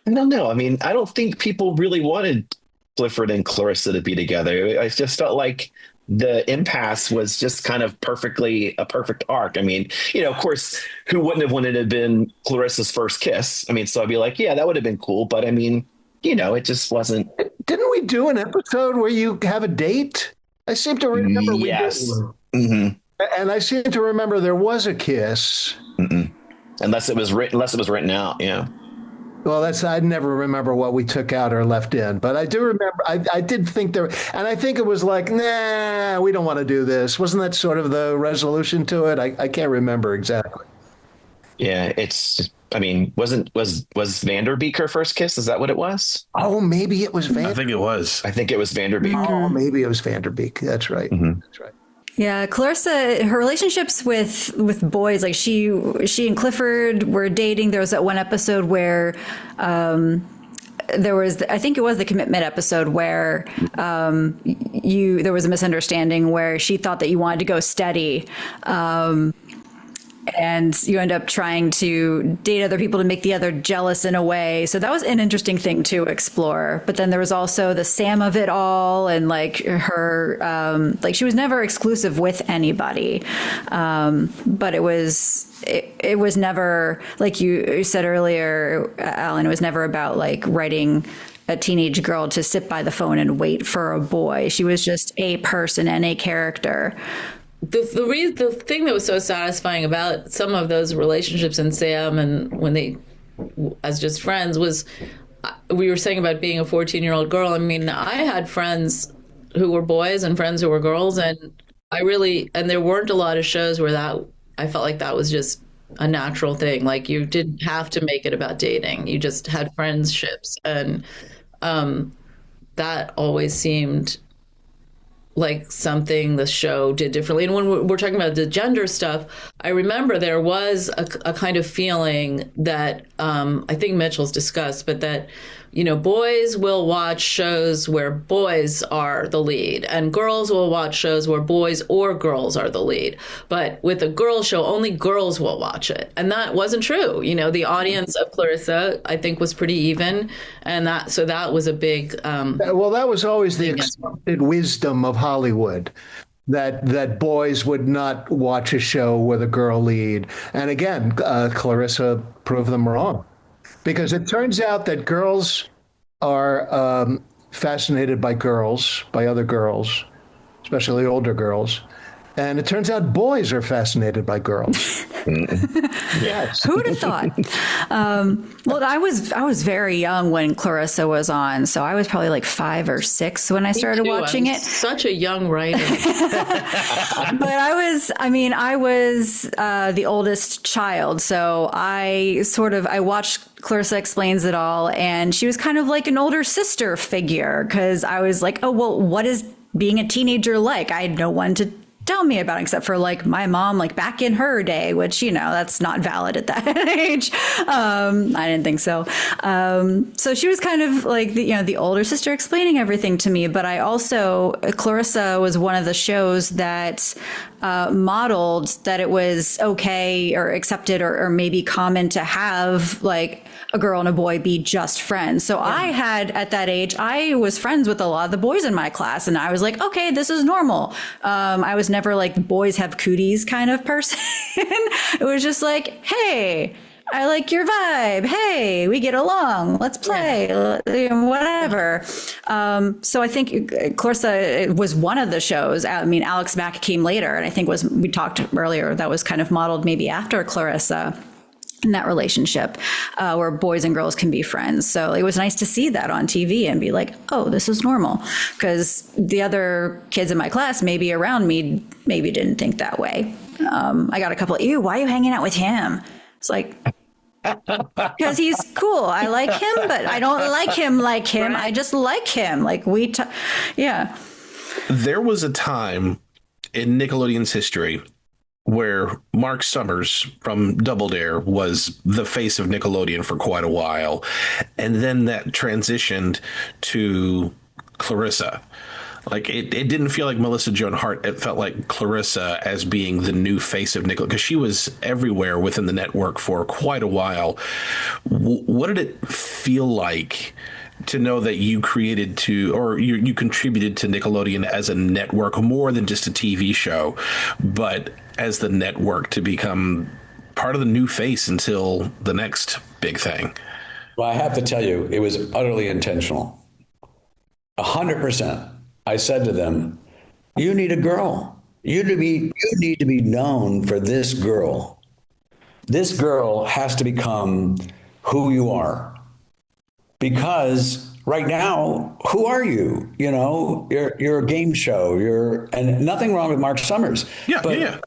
No. I mean, I don't think people really wanted Clifford and Clarissa to be together. I just felt like the impasse was just kind of a perfect arc. I mean, of course, who wouldn't have wanted to have been Clarissa's first kiss? I mean, so I'd be like, yeah, that would have been cool. But I mean, it just wasn't. Didn't we do an episode where you have a date? I seem to remember we did. Mm-hmm. And I seem to remember there was a kiss. Mm-mm. Unless it was written out. Yeah. Well, I never remember what we took out or left in, but I do remember, I did think there, and I think it was like, nah, we don't want to do this. Wasn't that sort of the resolution to it? I can't remember exactly. Yeah, was Vanderbeek her first kiss? Is that what it was? Oh, maybe it was Vanderbeek. I think it was. I think it was Vanderbeek. Oh, maybe it was Vanderbeek. That's right. Mm-hmm. That's right. Yeah, Clarissa, her relationships with boys, like she and Clifford were dating. There was that one episode where there was, I think it was the commitment episode where there was a misunderstanding where she thought that you wanted to go steady. And you end up trying to date other people to make the other jealous in a way. So that was an interesting thing to explore. But then there was also the Sam of it all, and like her, she was never exclusive with anybody. But it was never, like you said earlier, Alan, it was never about like writing a teenage girl to sit by the phone and wait for a boy. She was just a person and a character. The thing that was so satisfying about some of those relationships in Sam and when they, as just friends, was we were saying about being a 14-year-old girl. I mean, I had friends who were boys and friends who were girls, and there weren't a lot of shows where I felt like that was just a natural thing. Like you didn't have to make it about dating. You just had friendships, and that always seemed like something the show did differently. And when we're talking about the gender stuff, I remember there was a kind of feeling that I think Mitchell's discussed, but that, boys will watch shows where boys are the lead and girls will watch shows where boys or girls are the lead. But with a girl show, only girls will watch it. And that wasn't true. The audience of Clarissa, I think, was pretty even. And that was a big... well, that was always the expected wisdom of Hollywood, that boys would not watch a show with a girl lead. And again, Clarissa proved them wrong. Because it turns out that girls are fascinated by other girls, especially older girls. And it turns out boys are fascinated by girls. Yes. Who'd have thought? Well, I was very young when Clarissa was on, so I was probably like 5 or 6 when I started watching it. Such a young writer. But I was the oldest child, so I watched Clarissa Explains It All, and she was kind of like an older sister figure, because I was like, oh, well, what is being a teenager like? I had no one to tell me about it, except for like my mom, like back in her day, which, that's not valid at that age. I didn't think so. So she was kind of like the older sister explaining everything to me. But Clarissa was one of the shows that modeled that it was okay or accepted or maybe common to have like a girl and a boy be just friends. So I had, at that age, I was friends with a lot of the boys in my class, and I was like, okay, this is normal. I was never like boys have cooties kind of person. It was just like, hey, I like your vibe. Hey, we get along. Let's play. Whatever. So I think Clarissa was one of the shows. I mean, Alex Mack came later, and I think we talked earlier, that was kind of modeled maybe after Clarissa in that relationship, where boys and girls can be friends. So it was nice to see that on TV and be like, oh, this is normal. Because the other kids in my class, maybe around me, maybe didn't think that way. I got a couple, ew, why are you hanging out with him? It's like, because he's cool. I like him, but I don't like him like him. Right. I just like him. Like yeah. There was a time in Nickelodeon's history where Mark Summers from Double Dare was the face of Nickelodeon for quite a while. And then that transitioned to Clarissa. Like it didn't feel like Melissa Joan Hart. It felt like Clarissa as being the new face of Nickelodeon, because she was everywhere within the network for quite a while. What did it feel like to know that you created you contributed to Nickelodeon as a network, more than just a TV show, but as the network, to become part of the new face until the next big thing? Well, I have to tell you, it was utterly intentional. 100%. I said to them, you need a girl. You need to be known for this girl. This girl has to become who you are. Because right now, who are you? You're a game show. And nothing wrong with Mark Summers. Yeah.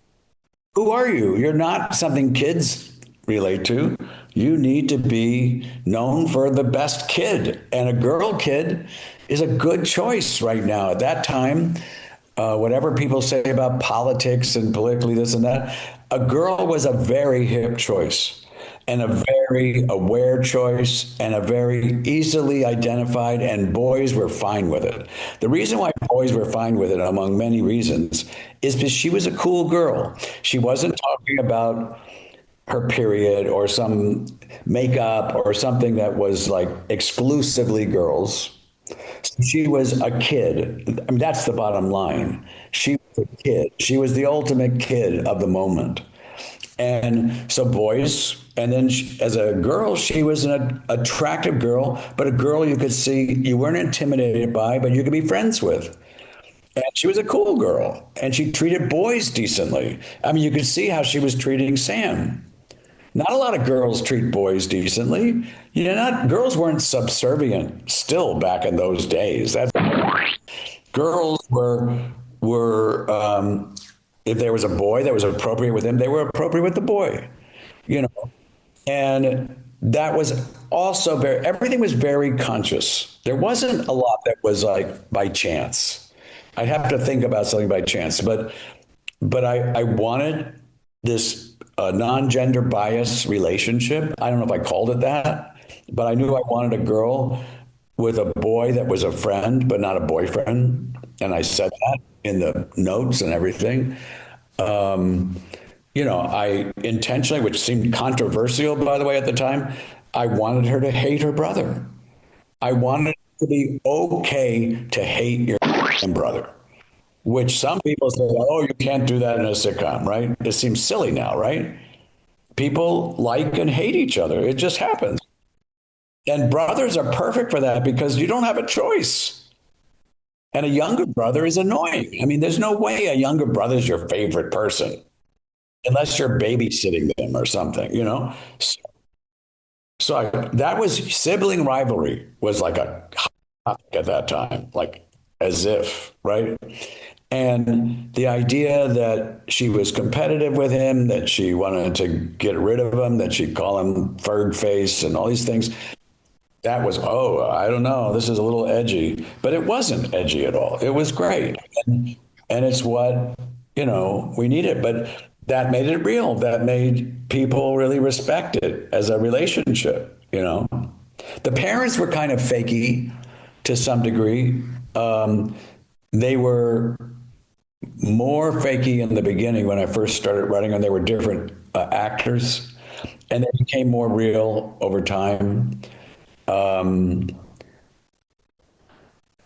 Who are you? You're not something kids relate to. You need to be known for the best kid. And a girl kid is a good choice right now. At that time, whatever people say about politics and politically this and that, a girl was a very hip choice, and a very aware choice, and a very easily identified, and boys were fine with it. The reason why boys were fine with it, among many reasons, is because she was a cool girl. She wasn't talking about her period or some makeup or something that was like exclusively girls. She was a kid. I mean, that's the bottom line. She was a kid. She was the ultimate kid of the moment. And so boys, and then as a girl, she was an attractive girl, but a girl you could see, you weren't intimidated by, but you could be friends with. And she was a cool girl, and she treated boys decently. I mean, you could see how she was treating Sam. Not a lot of girls treat boys decently. Girls weren't subservient still back in those days. Girls were if there was a boy that was appropriate with him, they were appropriate with the boy, And that was also everything was very conscious. There wasn't a lot that was like by chance. I'd have to think about something by chance, but I wanted this non-gender bias relationship. I don't know if I called it that, but I knew I wanted a girl with a boy that was a friend, but not a boyfriend. And I said that in the notes and everything. I intentionally, which seemed controversial, by the way, at the time, I wanted her to hate her brother. I wanted it to be okay to hate your brother, which some people say, oh, you can't do that in a sitcom, right? It seems silly now, right? People like and hate each other. It just happens. And brothers are perfect for that because you don't have a choice. And a younger brother is annoying. I mean, there's no way a younger brother is your favorite person unless you're babysitting them or something, you know? That was sibling rivalry was like a hot topic at that time, like as if, right? And the idea that she was competitive with him, that she wanted to get rid of him, that she'd call him Ferg face and all these things, that was, I don't know, this is a little edgy. But it wasn't edgy at all. It was great. And it's what, we needed. But that made it real. That made people really respect it as a relationship, The parents were kind of fakey to some degree. They were more fakey in the beginning when I first started writing, and they were different actors. And they became more real over time. And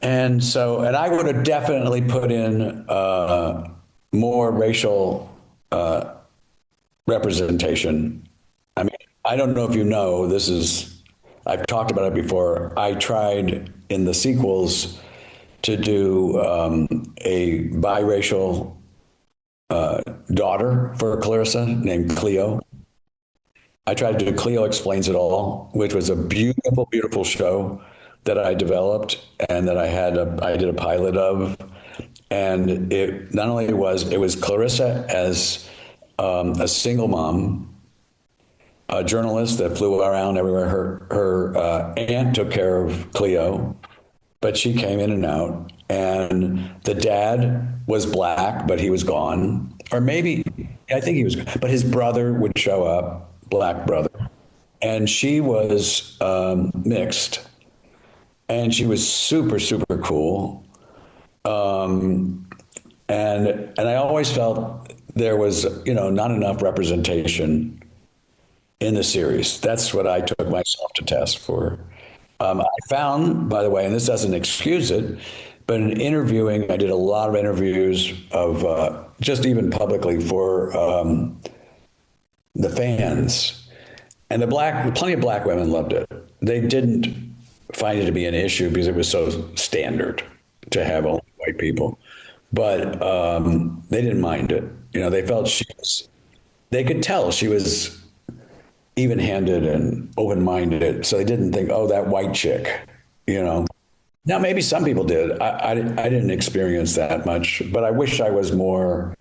I would have definitely put in more racial representation. I mean, I don't know if you know, I've talked about it before. I tried in the sequels to do a biracial daughter for Clarissa named Cleo. I tried to do Cleo Explains It All, which was a beautiful, beautiful show that I developed and that I did a pilot of. And it was Clarissa as a single mom, a journalist that flew around everywhere. Her aunt took care of Cleo, but she came in and out. And the dad was black, but he was gone. Or maybe, I think he was, but his brother would show up. Black brother, and she was mixed, and she was super, super cool, and I always felt there was not enough representation in the series. That's what I took myself to task for. I found, by the way, and this doesn't excuse it, but in interviewing, I did a lot of interviews of just even publicly for the fans, and plenty of black women loved it. They didn't find it to be an issue because it was so standard to have only white people, but they didn't mind it. They felt they could tell she was even-handed and open-minded, so they didn't think, that white chick, Now, maybe some people did. I didn't experience that much, but I wish I was more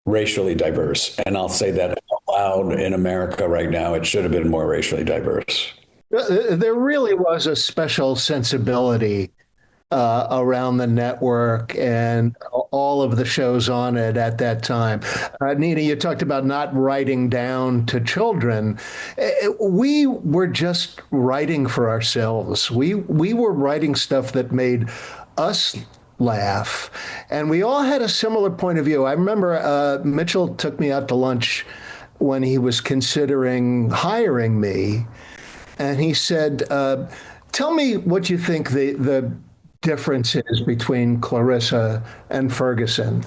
racially diverse. And I'll say that out loud in America right now, it should have been more racially diverse. There really was a special sensibility around the network and all of the shows on it at that time. Neena, you talked about not writing down to children. We were just writing for ourselves. We were writing stuff that made us laugh. And we all had a similar point of view. I remember Mitchell took me out to lunch when he was considering hiring me. And he said, tell me what you think the difference is between Clarissa and Ferguson.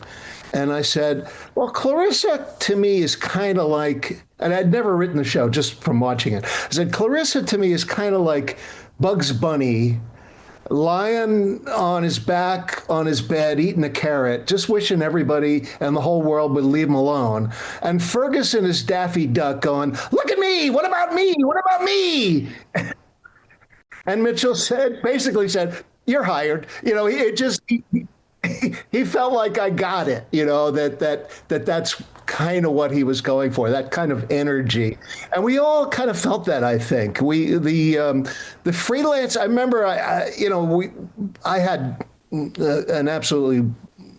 And I said, well, Clarissa to me is kind of like, and I'd never written the show just from watching it. I said, Clarissa to me is kind of like Bugs Bunny lying on his back on his bed, eating a carrot, just wishing everybody and the whole world would leave him alone. And Ferguson is Daffy Duck going, look at me, what about me, what about me? And Mitchell basically said, you're hired. He felt like I got it, that's kind of what he was going for, that kind of energy. And we all kind of felt that, I think. The freelance, I remember, I had an absolutely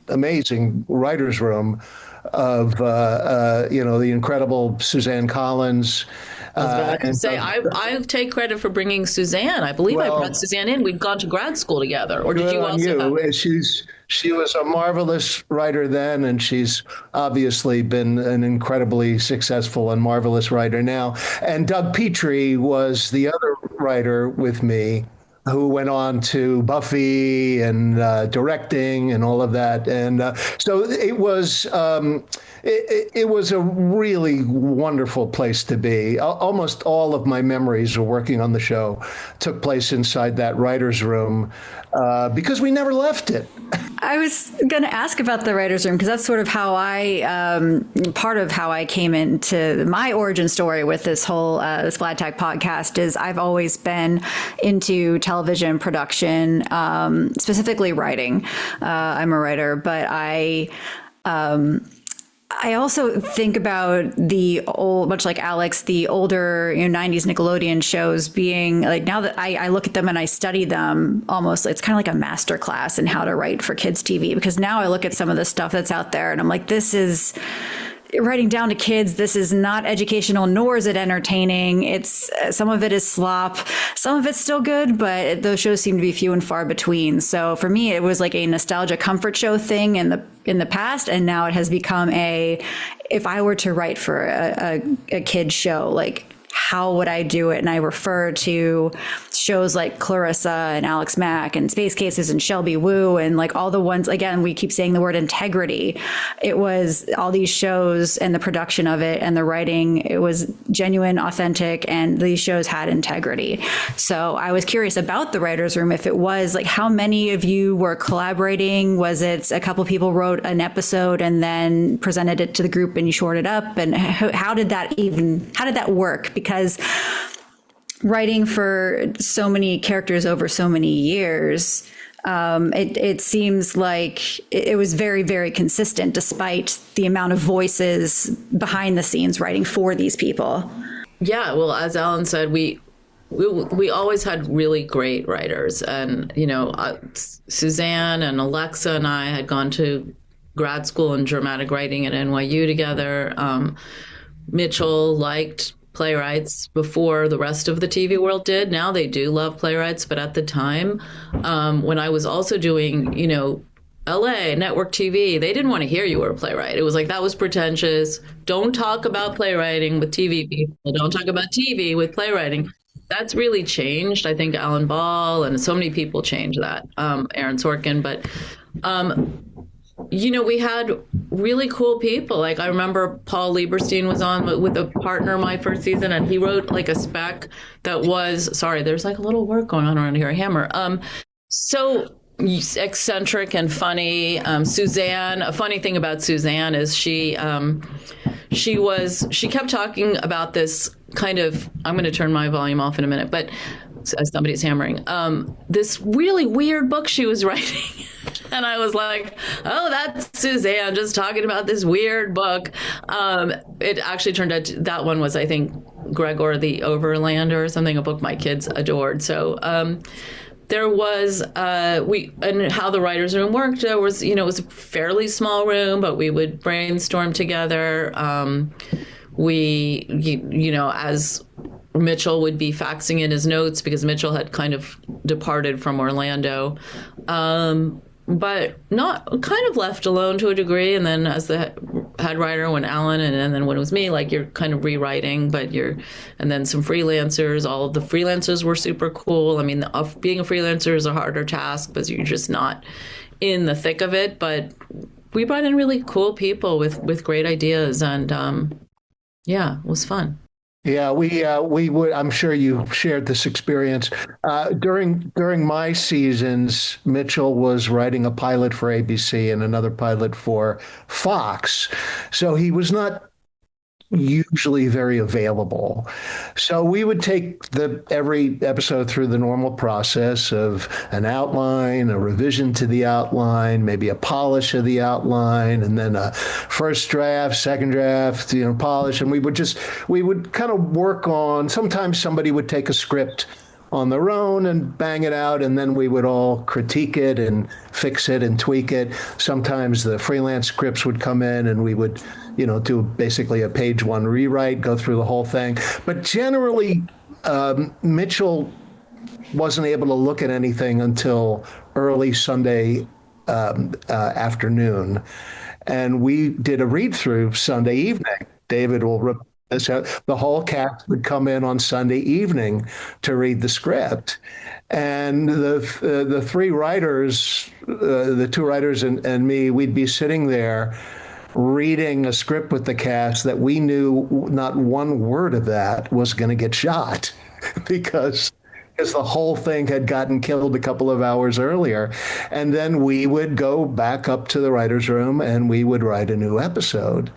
amazing writer's room of, the incredible Suzanne Collins. I take credit for bringing Suzanne. I believe I brought Suzanne in. We'd gone to grad school together. Or did you also have... She was a marvelous writer then, and she's obviously been an incredibly successful and marvelous writer now. And Doug Petrie was the other writer with me who went on to Buffy and directing and all of that. And so it was it was a really wonderful place to be. Almost all of my memories of working on the show took place inside that writer's room because we never left it. I was going to ask about the writer's room because that's sort of how part of how I came into my origin story with this whole Splat Attack podcast is I've always been into television production, specifically writing. I'm a writer, but I also think about the old, much like Alex, the older 90s Nickelodeon shows being like, now that I look at them and I study them, almost it's kind of like a master class in how to write for kids TV, because now I look at some of the stuff that's out there and I'm like, this is writing down to kids. This is not educational, nor is it entertaining. It's some of it is slop. Some of it's still good, but those shows seem to be few and far between. So for me, it was like a nostalgia comfort show thing in the past, and now it has become if I were to write for a kid's show, like how would I do it? And I refer to shows like Clarissa and Alex Mack and Space Cases and Shelby Woo and like all the ones, again, we keep saying the word integrity. It was all these shows and the production of it and the writing, it was genuine, authentic, and these shows had integrity. So I was curious about the writer's room, if it was like, how many of you were collaborating? Was it a couple people wrote an episode and then presented it to the group and you shorted up? And how did that work? Because writing for so many characters over so many years, it seems like it was very, very consistent despite the amount of voices behind the scenes writing for these people. Yeah, well, as Alan said, we always had really great writers. And, Suzanne and Alexa and I had gone to grad school in dramatic writing at NYU together. Mitchell liked playwrights before the rest of the TV world did. Now they do love playwrights, but at the time, when I was also doing, LA network TV, they didn't want to hear you were a playwright. It was like, that was pretentious. Don't talk about playwriting with TV people. Don't talk about TV with playwriting. That's really changed. I think Alan Ball and so many people changed that. Aaron Sorkin, but we had really cool people. Like I remember Paul Lieberstein was on with a partner my first season, and he wrote like a spec that was, sorry, there's like a little work going on around here, a hammer. So eccentric and funny. Suzanne, a funny thing about Suzanne is she kept talking about this kind of, I'm going to turn my volume off in a minute, but as somebody's hammering, this really weird book she was writing. And I was like, oh, that's Suzanne just talking about this weird book. It actually turned out that one was, I think, Gregor the Overlander or something, a book my kids adored. So there was, and how the writer's room worked, there was, it was a fairly small room, but we would brainstorm together. As Mitchell would be faxing in his notes because Mitchell had kind of departed from Orlando. But not kind of left alone to a degree. And then as the head writer, when Alan, and then when it was me, like you're kind of rewriting, and then some freelancers, all of the freelancers were super cool. I mean, being a freelancer is a harder task because you're just not in the thick of it. But we brought in really cool people with great ideas. And it was fun. Yeah, we would. I'm sure you shared this experience during my seasons. Mitchell was writing a pilot for ABC and another pilot for Fox, so he was not usually very available. So we would take every episode through the normal process of an outline, a revision to the outline, maybe a polish of the outline, and then a first draft, second draft, polish. And we would kind of work on, sometimes somebody would take a script on their own and bang it out, and then we would all critique it and fix it and tweak it. Sometimes the freelance scripts would come in and we would, do basically a page one rewrite, go through the whole thing. But generally, Mitchell wasn't able to look at anything until early Sunday afternoon. And we did a read through Sunday evening. David will So the whole cast would come in on Sunday evening to read the script. And the three writers, the two writers and me, we'd be sitting there reading a script with the cast that we knew not one word of that was going to get shot because the whole thing had gotten killed a couple of hours earlier. And then we would go back up to the writer's room and we would write a new episode.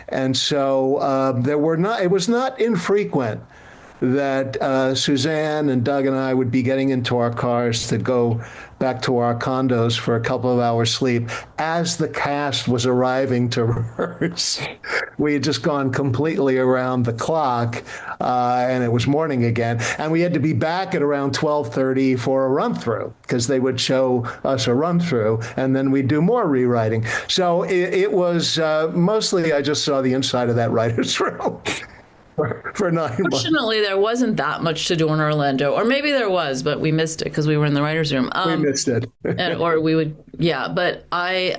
And so it was not infrequent that Suzanne and Doug and I would be getting into our cars to go back to our condos for a couple of hours sleep as the cast was arriving to rehearse. We had just gone completely around the clock, and it was morning again. And we had to be back at around 12:30 for a run-through because they would show us a run-through, and then we'd do more rewriting. So it was mostly I just saw the inside of that writer's room. For 9 months. Fortunately, there wasn't that much to do in Orlando, or maybe there was, but we missed it because we were in the writers' room. We missed it, or we would, yeah. But I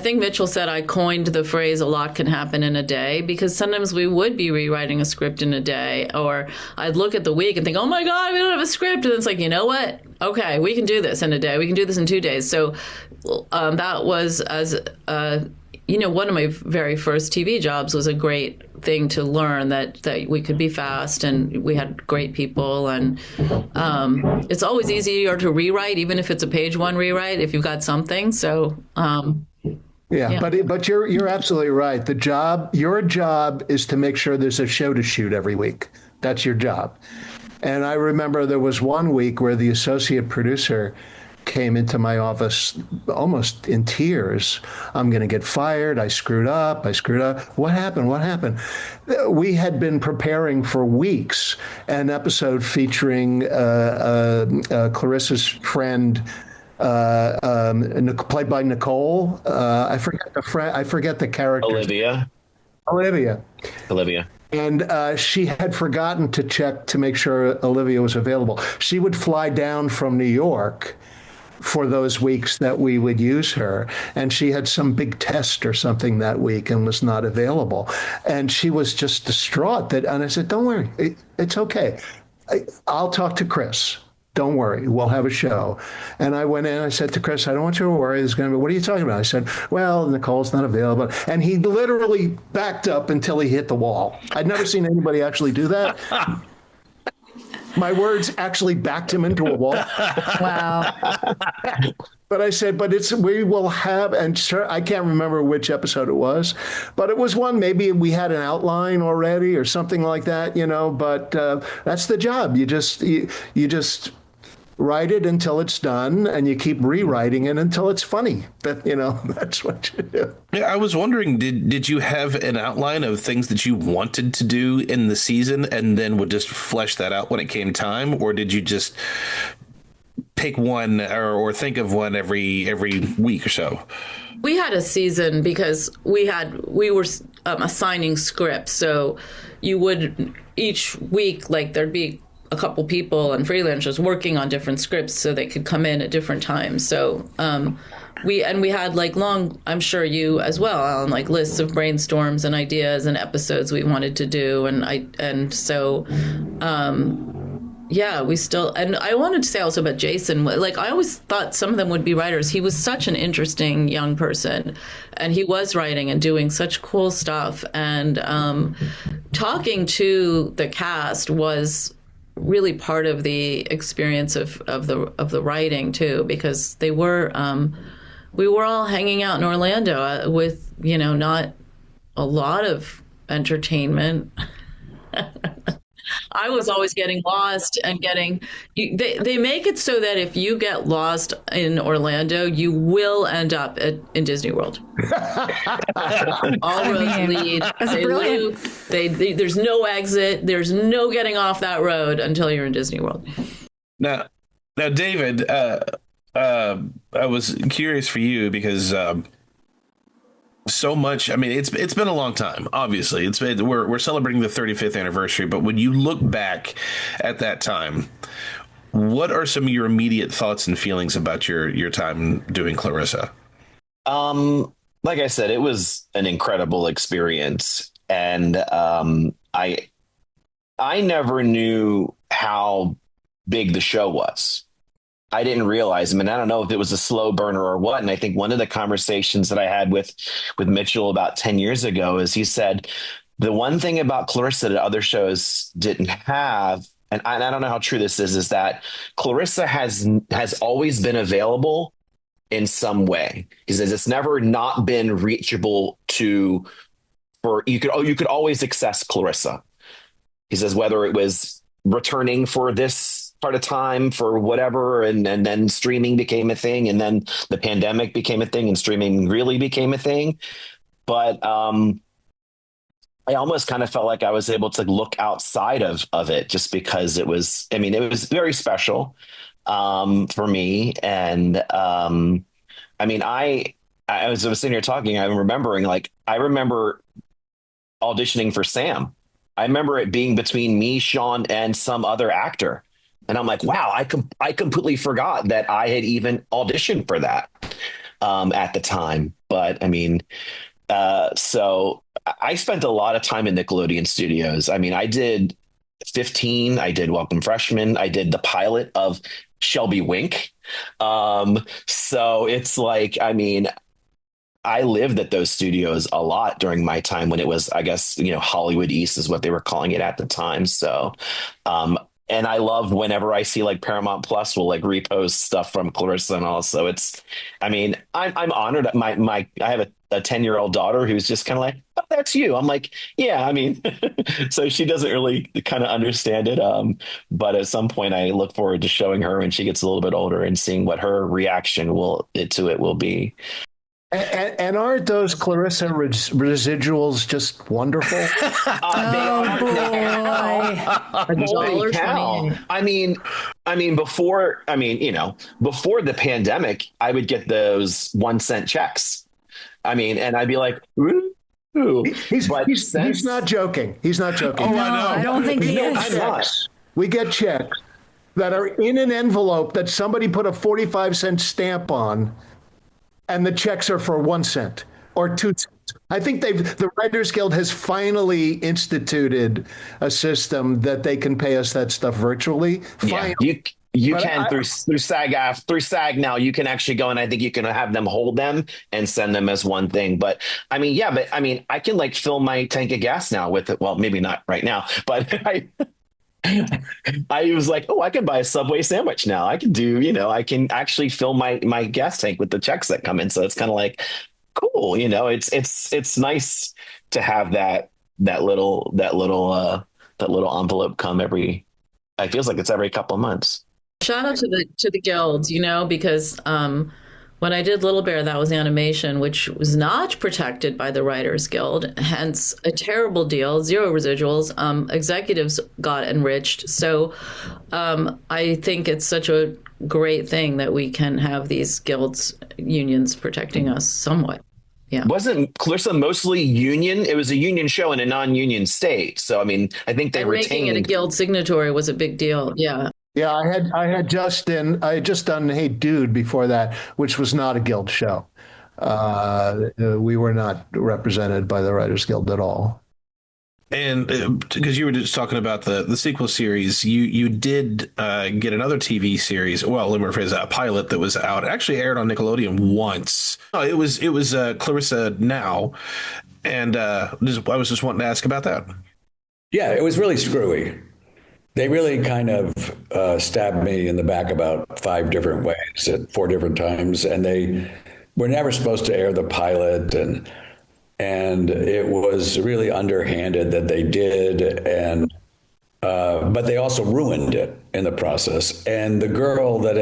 think Mitchell said I coined the phrase "a lot can happen in a day" because sometimes we would be rewriting a script in a day, or I'd look at the week and think, "Oh my God, we don't have a script," and it's like, you know what? Okay, we can do this in a day. We can do this in 2 days. So that was one of my very first TV jobs was a great thing to learn that we could be fast and we had great people, and it's always easier to rewrite even if it's a page one rewrite if you've got something. So yeah. But you're absolutely right. Your job is to make sure there's a show to shoot every week. That's your job. And I remember there was one week where the associate producer came into my office almost in tears. I'm going to get fired. I screwed up. What happened? We had been preparing for weeks an episode featuring Clarissa's friend, played by Nicole. I forget the character. Olivia. And she had forgotten to check to make sure Olivia was available. She would fly down from New York for those weeks that we would use her. And she had some big test or something that week and was not available. And she was just distraught. And I said, don't worry, it's okay. I'll talk to Chris. Don't worry, we'll have a show. And I went in, I said to Chris, I don't want you to worry. What are you talking about? I said, well, Nicole's not available. And he literally backed up until he hit the wall. I'd never seen anybody actually do that. My words actually backed him into a wall. Wow. But I said, we will have, and sure, I can't remember which episode it was, but it was one, maybe we had an outline already or something like that, but that's the job. You just write it until it's done and you keep rewriting it until it's funny. That's what you do. Yeah, I was wondering, did you have an outline of things that you wanted to do in the season and then would just flesh that out when it came time? Or did you just pick one or think of one every week or so? We had a season because we were assigning scripts. So you would each week, there'd be a couple people and freelancers working on different scripts so they could come in at different times. So we had long, I'm sure you as well, Alan, lists of brainstorms and ideas and episodes we wanted to do. We still, and I wanted to say also about Jason, I always thought some of them would be writers. He was such an interesting young person and he was writing and doing such cool stuff. And talking to the cast was really part of the experience of the writing too, because they were we were all hanging out in Orlando with not a lot of entertainment. I was always getting lost and they make it so that if you get lost in Orlando, you will end up in Disney World. All roads lead. There's no exit. There's no getting off that road until you're in Disney World. Now, David, I was curious for you because so much. I mean, it's been a long time. Obviously, we're celebrating the 35th anniversary. But when you look back at that time, what are some of your immediate thoughts and feelings about your time doing Clarissa? Like I said, it was an incredible experience. and I never knew how big the show was. I didn't realize. I mean, I don't know if it was a slow burner or what. And I think one of the conversations that I had with Mitchell about 10 years ago is he said the one thing about Clarissa that other shows didn't have, and I don't know how true this is that Clarissa has always been available in some way. He says it's never not been reachable for you could always access Clarissa. He says whether it was returning for this part of time for whatever, and then streaming became a thing, and then the pandemic became a thing, and streaming really became a thing. But I almost kind of felt like I was able to look outside of it just because it was very special for me. And I was sitting here talking, I remember auditioning for Sam. I remember it being between me, Sean, and some other actor. And I'm like, wow, I completely forgot that I had even auditioned for that at the time. But so I spent a lot of time in Nickelodeon studios. I mean, I did 15, I did Welcome Freshman, I did the pilot of Shelby Wink. So it's like, I lived at those studios a lot during my time when it was, I guess, Hollywood East is what they were calling it at the time. So, and I love whenever I see Paramount Plus will repost stuff from Clarissa and all. So I'm honored. I have a 10-year-old daughter who's just kind of like, oh, that's you. I'm like, yeah, so she doesn't really kind of understand it. But at some point I look forward to showing her when she gets a little bit older and seeing what her reaction will be. And aren't those Clarissa residuals just wonderful? Oh boy! Holy cow! Before the pandemic, I would get those 1-cent checks. And I'd be like, ooh. He's not joking. He's not joking. Oh, no, I don't think he is. I'm not. We get checks that are in an envelope that somebody put a 45-cent stamp on. And the checks are for 1 cent or 2 cents. I think the Writers Guild has finally instituted a system that they can pay us that stuff virtually. Yeah, you can through SAG now. You can actually go and I think you can have them hold them and send them as one thing. But I can fill my tank of gas now with it. Well, maybe not right now, but I was like, oh, I can buy a Subway sandwich now. I can I can actually fill my gas tank with the checks that come in. So it's kind of like, cool. It's nice to have that little envelope come it feels like it's every couple of months. Shout out to the guilds, because when I did Little Bear, that was animation, which was not protected by the Writers Guild, hence a terrible deal, 0 residuals. Executives got enriched. So I think it's such a great thing that we can have these guilds, unions protecting us somewhat. Yeah. Wasn't Clarissa mostly union? It was a union show in a non-union state. So, I think they retained... Making it a guild signatory was a big deal. Yeah. Yeah, I had just done Hey Dude before that, which was not a guild show. We were not represented by the Writers Guild at all. And because you were just talking about the sequel series, you did get another TV series. Well, let me rephrase that. A pilot that was out. It actually aired on Nickelodeon once. It was Clarissa Now, and I was just wanting to ask about that. Yeah, it was really screwy. They really kind of stabbed me in the back about 5 different ways at 4 different times, and they were never supposed to air the pilot, and it was really underhanded that they did, but they also ruined it in the process. And the girl that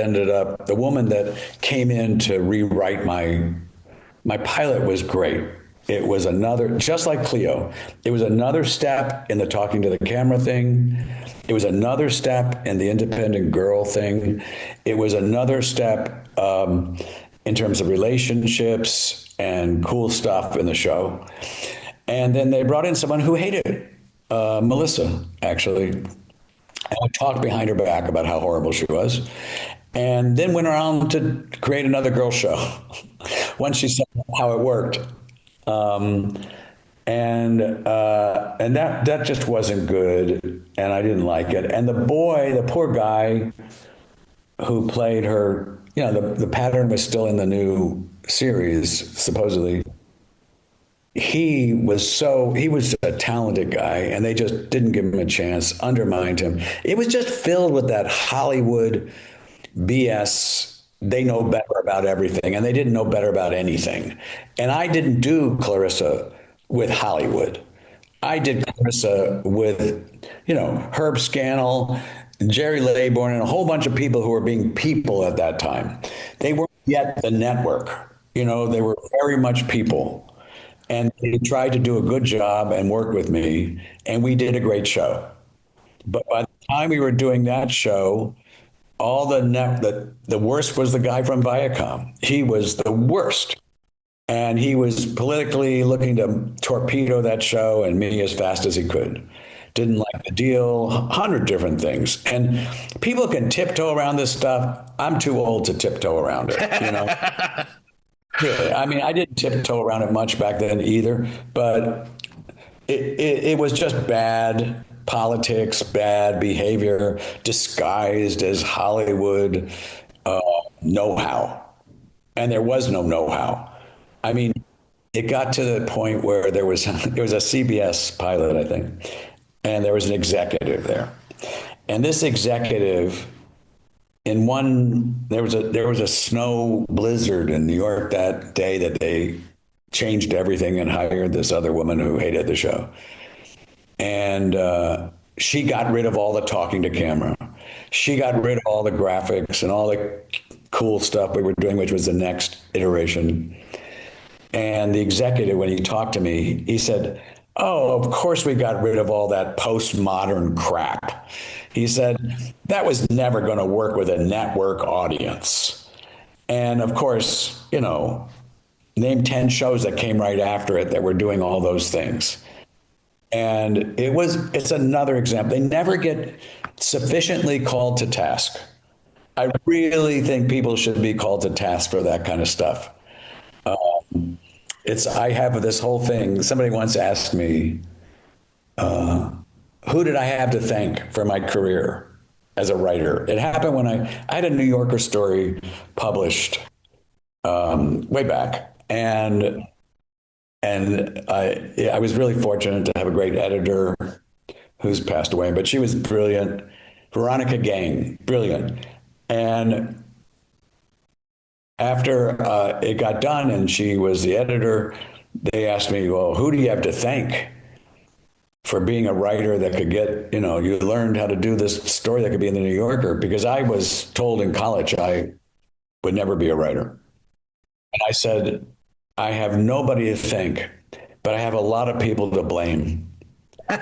the woman that came in to rewrite my pilot was great. It was just like Cleo, it was another step in the talking to the camera thing. It was another step in the independent girl thing. It was another step in terms of relationships and cool stuff in the show. And then they brought in someone who hated it, Melissa, actually. And I talked behind her back about how horrible she was. And then went around to create another girl show once she saw how it worked. And and that just wasn't good, and I didn't like it. And the poor guy who played her, the pattern was still in the new series, supposedly. He was a talented guy, and they just didn't give him a chance, undermined him. It was just filled with that Hollywood BS. They know better about everything, and they didn't know better about anything. And I didn't do Clarissa with Hollywood. I did Clarissa with, Herb Scannell, Jerry Laybourne, and a whole bunch of people who were being people at that time. They weren't yet the network. They were very much people. And they tried to do a good job and work with me, and we did a great show. But by the time we were doing that show, all the worst was the guy from Viacom. He was the worst. And he was politically looking to torpedo that show and me as fast as he could. Didn't like the deal, 100 different things. And people can tiptoe around this stuff. I'm too old to tiptoe around it, Really. I mean, I didn't tiptoe around it much back then either, but it was just bad politics, bad behavior, disguised as Hollywood know-how. And there was no know-how. I mean, it got to the point where it was a CBS pilot, I think, and there was an executive there. And this executive, there was a snow blizzard in New York that day that they changed everything and hired this other woman who hated the show. And she got rid of all the talking to camera. She got rid of all the graphics and all the cool stuff we were doing, which was the next iteration. And the executive, when he talked to me, he said, "Oh, of course we got rid of all that postmodern crap." He said, "That was never going to work with a network audience." And of course, name 10 shows that came right after it that were doing all those things. And it's another example. They never get sufficiently called to task. I really think people should be called to task for that kind of stuff. I have this whole thing. Somebody once asked me, who did I have to thank for my career as a writer? It happened when I had a New Yorker story published way back, and I was really fortunate to have a great editor who's passed away, but she was brilliant. Veronica Gang, brilliant. And after it got done and she was the editor, they asked me, "Well, who do you have to thank for being a writer that could get, you learned how to do this story that could be in the New Yorker?" Because I was told in college I would never be a writer. And I said, "I have nobody to thank, but I have a lot of people to blame." And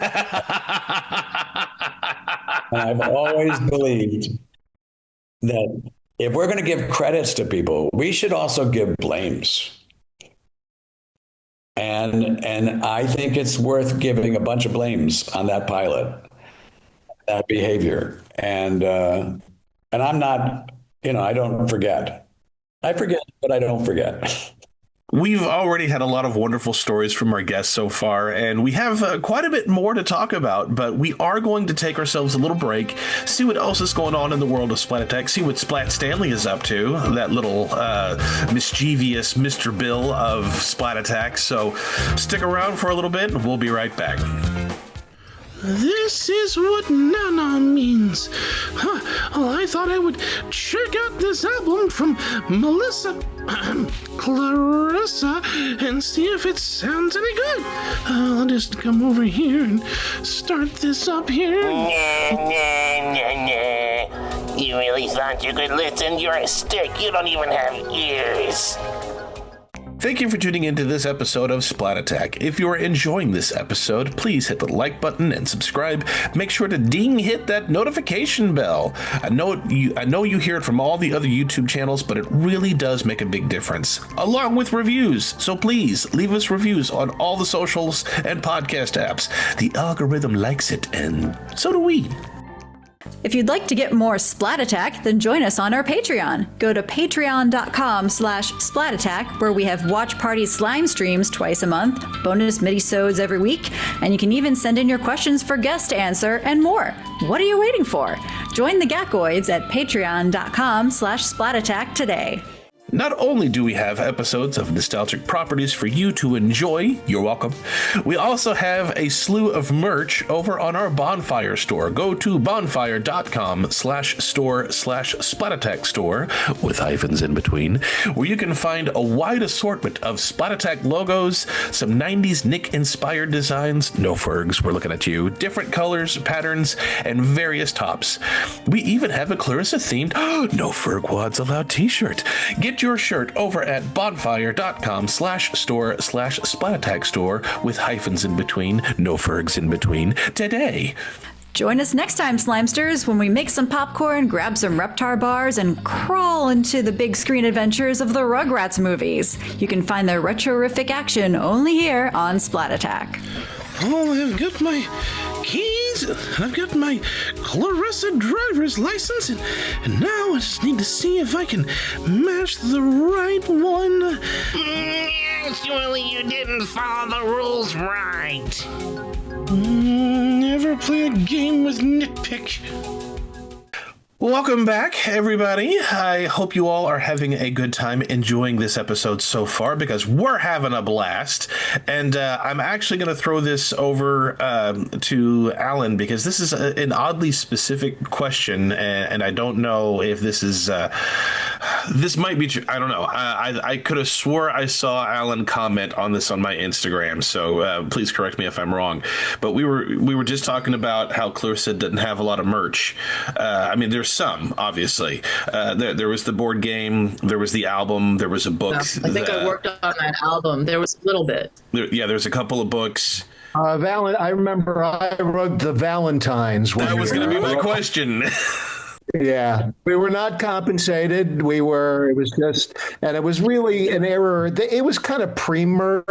I've always believed that if we're going to give credits to people, we should also give blames. And I think it's worth giving a bunch of blames on that pilot, that behavior. And I'm not, I don't forget. I forget, but I don't forget. We've already had a lot of wonderful stories from our guests so far, and we have quite a bit more to talk about, but we are going to take ourselves a little break, see what else is going on in the world of Splat Attack, see what Splat Stanley is up to, that little mischievous Mr. Bill of Splat Attack. So stick around for a little bit, and we'll be right back. This is what Nana means. Well, I thought I would check out this album from Clarissa, and see if it sounds any good. I'll just come over here and start this up here. You really thought you could listen? You're a stick. You don't even have ears. Thank you for tuning into this episode of Splat Attack. If you are enjoying this episode, please hit the like button and subscribe. Make sure to hit that notification bell. I know you hear it from all the other YouTube channels, but it really does make a big difference, along with reviews. So please leave us reviews on all the socials and podcast apps. The algorithm likes it, and so do we. If you'd like to get more Splat Attack, then join us on our Patreon. Go to patreon.com/Splat Attack, where we have watch party slime streams twice a month, bonus midi-sodes every week, and you can even send in your questions for guests to answer and more. What are you waiting for? Join the Gakoids at patreon.com/Splat Attack today. Not only do we have episodes of nostalgic properties for you to enjoy, you're welcome, we also have a slew of merch over on our Bonfire store. Go to bonfire.com/store/Splat store with hyphens in between, where you can find a wide assortment of Splat Attack logos, some 90s Nick inspired designs, no Fergs, we're looking at you, different colors, patterns, and various tops. We even have a Clarissa themed no Ferg Wads allowed t-shirt. Get your shirt over at bonfire.com/store/Splat store with hyphens in between, no Fergs in between, today. Join us next time, Slimesters, when we make some popcorn, grab some Reptar bars, and crawl into the big screen adventures of the Rugrats movies. You can find their retrorific action only here on Splat Attack. Oh, I've got my keys, I've got my Clarissa driver's license, and now I just need to see if I can match the right one. Actually, you didn't follow the rules right. Never play a game with nitpick. Welcome back, everybody. I hope you all are having a good time enjoying this episode so far, because we're having a blast. And I'm actually going to throw this over to Alan, because this is an oddly specific question, and I don't know if this is... this might be true. I don't know. I could have swore I saw Alan comment on this on my Instagram, so please correct me if I'm wrong. But we were just talking about how Clarissa didn't have a lot of merch. I mean, there's some, obviously. There was the board game, there was the album, there was a book. I think I worked on that album. There was a little bit. There's a couple of books. I remember I wrote the Valentines. That was going to be my question. Yeah, we were not compensated. It was really an error. It was kind of pre-merge.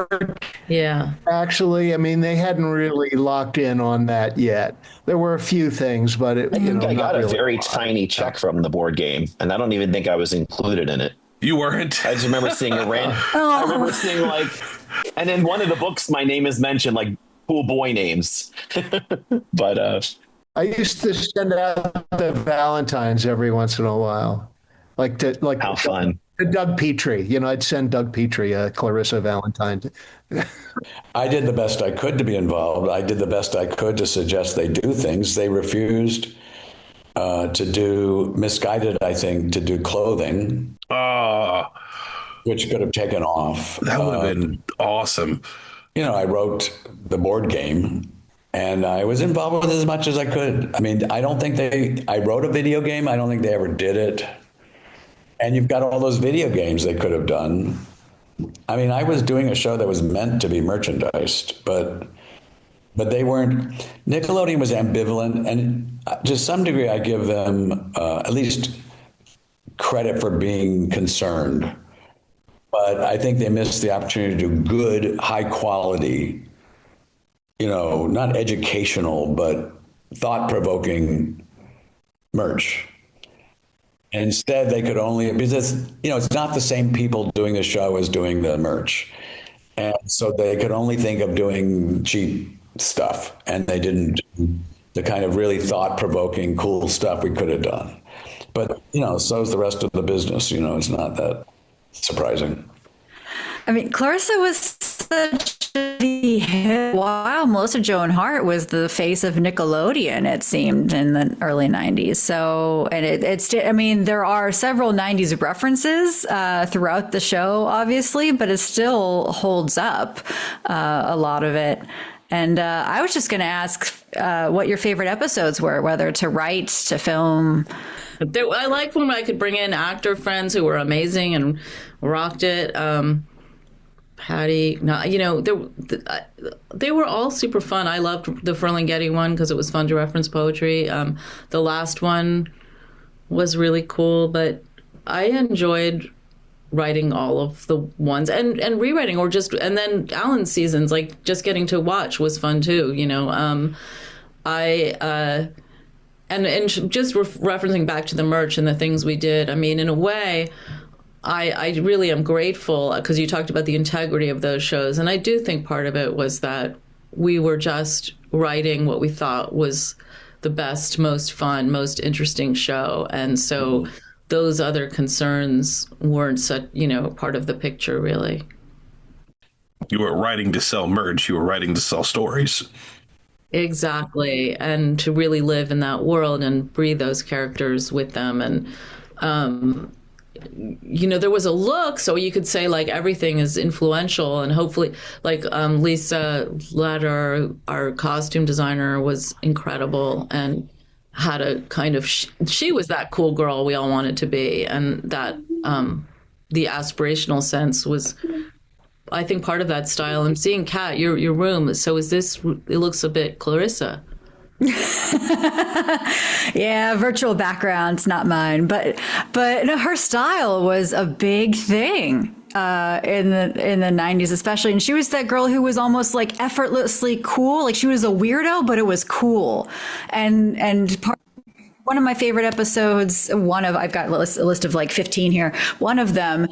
Yeah. Actually, I mean, they hadn't really locked in on that yet. There were a few things, but I got a very tiny check from the board game, and I don't even think I was included in it. You weren't? I just remember seeing it I remember seeing and in one of the books, my name is mentioned, like cool boy names. But I used to send out the Valentines every once in a while, how fun. To Doug Petrie. I'd send Doug Petrie a Clarissa Valentine. I did the best I could to be involved. I did the best I could to suggest they do things. They refused to do, misguided, I think, to do clothing, which could have taken off. That would have been awesome. I wrote the board game. And I was involved with as much as I could. I mean, I don't think I wrote a video game. I don't think they ever did it. And you've got all those video games they could have done. I mean, I was doing a show that was meant to be merchandised, but they weren't. Nickelodeon was ambivalent. And to some degree, I give them at least credit for being concerned. But I think they missed the opportunity to do good, high quality, not educational, but thought-provoking merch. And instead, they could only, because, it's not the same people doing the show as doing the merch. And so they could only think of doing cheap stuff. And they didn't do the kind of really thought-provoking, cool stuff we could have done. But, so is the rest of the business. It's not that surprising. I mean, Clarissa was such the hit. Wow, Melissa Joan Hart was the face of Nickelodeon, it seemed, in the early 90s. So, and there are several 90s references throughout the show, obviously, but it still holds up, a lot of it. And I was just going to ask what your favorite episodes were, whether to write, to film. I liked when I could bring in actor friends who were amazing and rocked it. Patty, they were all super fun. I loved the Ferlinghetti one because it was fun to reference poetry. The last one was really cool, but I enjoyed writing all of the ones and rewriting and then Alan's seasons, like just getting to watch was fun too. and just referencing back to the merch and the things we did, I mean, in a way, I really am grateful because you talked about the integrity of those shows. And I do think part of it was that we were just writing what we thought was the best, most fun, most interesting show. And so those other concerns weren't such, part of the picture, really. You weren't writing to sell merch. You were writing to sell stories. Exactly. And to really live in that world and breathe those characters with them. And, there was a look, so you could say like everything is influential, and hopefully like Lisa Letter, our costume designer, was incredible and had a kind of, she was that cool girl we all wanted to be. And that the aspirational sense was, I think, part of that style. I'm seeing Kat, your room. So it looks a bit Clarissa. Yeah, virtual backgrounds, not mine, but no, her style was a big thing in the 90s especially, and she was that girl who was almost like effortlessly cool. Like she was a weirdo, but it was cool. And one of my favorite episodes, I've got a list of like 15 here. One of them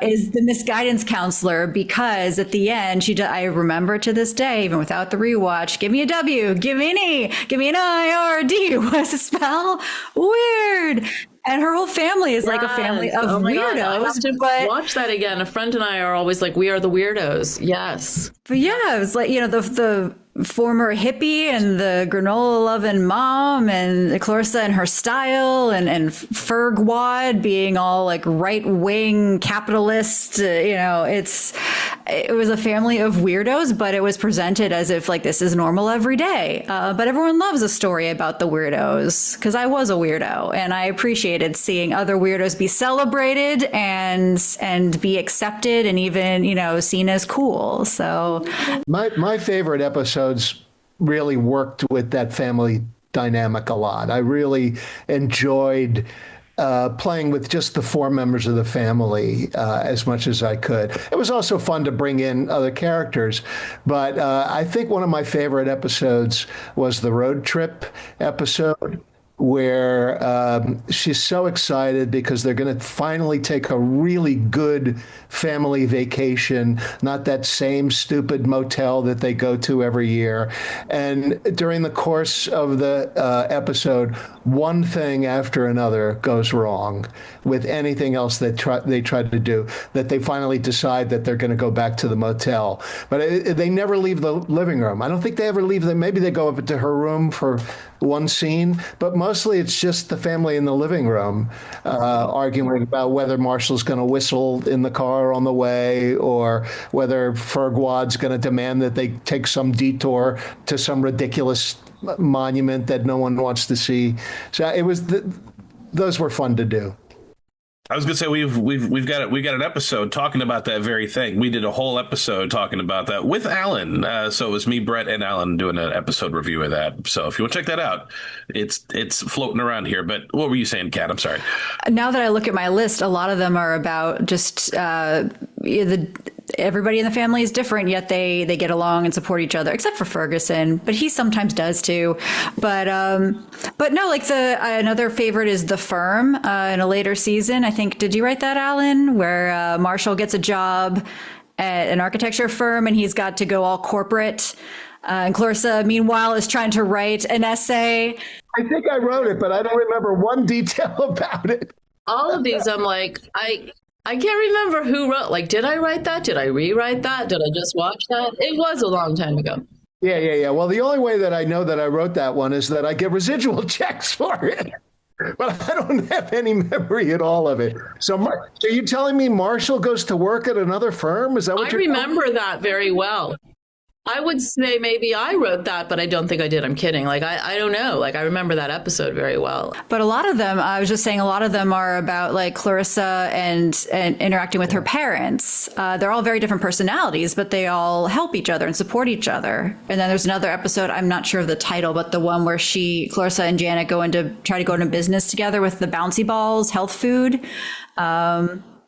is the misguidance counselor, because at the end, I remember to this day, even without the rewatch, give me a W, give me an E, give me an IRD. What's the spell? Weird. And her whole family is like a family of weirdos. God, I have to watch that again. A friend and I are always like, we are the weirdos. Yes. But yeah, it was like, the former hippie and the granola loving mom and Clarissa and her style and Fergwad being all like right wing capitalist. It was a family of weirdos, but it was presented as if like this is normal every day. But everyone loves a story about the weirdos, because I was a weirdo and I appreciated seeing other weirdos be celebrated and be accepted and even, seen as cool. So my favorite episodes really worked with that family dynamic a lot. I really enjoyed playing with just the four members of the family as much as I could. It was also fun to bring in other characters, but I think one of my favorite episodes was the road trip episode, where she's so excited because they're going to finally take a really good family vacation, not that same stupid motel that they go to every year. And during the course of the episode, one thing after another goes wrong with anything else that they try to do, that they finally decide that they're going to go back to the motel. But they never leave the living room. I don't think they ever leave. Maybe they go up to her room for one scene, but mostly it's just the family in the living room arguing about whether Marshall's going to whistle in the car on the way, or whether Fergwad's going to demand that they take some detour to some ridiculous monument that no one wants to see. So it was those were fun to do. I was gonna say we've got an episode talking about that very thing. We did a whole episode talking about that with Alan. So it was me, Brett, and Alan doing an episode review of that. So if you want to check that out, it's floating around here. But what were you saying, Kat? I'm sorry. Now that I look at my list, a lot of them are about just everybody in the family is different, yet they get along and support each other, except for Ferguson, but he sometimes does too. But no, like another favorite is The Firm in a later season. I think, did you write that, Alan? Where Marshall gets a job at an architecture firm and he's got to go all corporate. And Clarissa, meanwhile, is trying to write an essay. I think I wrote it, but I don't remember one detail about it. All of these, I'm like, I can't remember who wrote. Like, did I write that? Did I rewrite that? Did I just watch that? It was a long time ago. Yeah. Well, the only way that I know that I wrote that one is that I get residual checks for it. But I don't have any memory at all of it. So you're telling me Marshall goes to work at another firm? Is that what you're remember that very well. I would say maybe I wrote that, but I don't think I did. I'm kidding. Like, I don't know. Like, I remember that episode very well. But a lot of them, I was just saying, a lot of them are about like Clarissa and interacting with her parents. They're all very different personalities, but they all help each other and support each other. And then there's another episode, I'm not sure of the title, but the one where Clarissa and Janet try to go into business together with the bouncy balls, health food.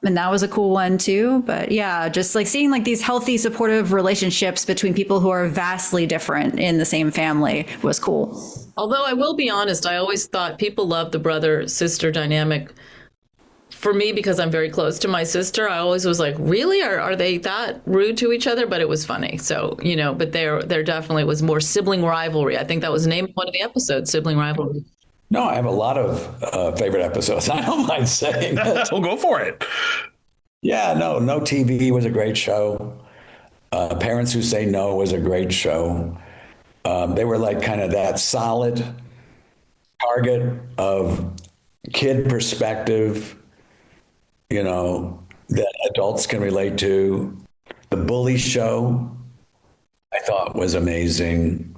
And that was a cool one too. But yeah, just like seeing like these healthy, supportive relationships between people who are vastly different in the same family was cool. Although I will be honest, I always thought people loved the brother-sister dynamic. For me, because I'm very close to my sister, I always was like, really? Are they that rude to each other? But it was funny. So, but there definitely was more sibling rivalry. I think that was the name of one of the episodes, Sibling Rivalry. No, I have a lot of favorite episodes. I don't mind saying that. We'll go for it. Yeah, no TV was a great show. Parents Who Say No was a great show. They were like kind of that solid target of kid perspective, that adults can relate to. The Bully Show, I thought was amazing.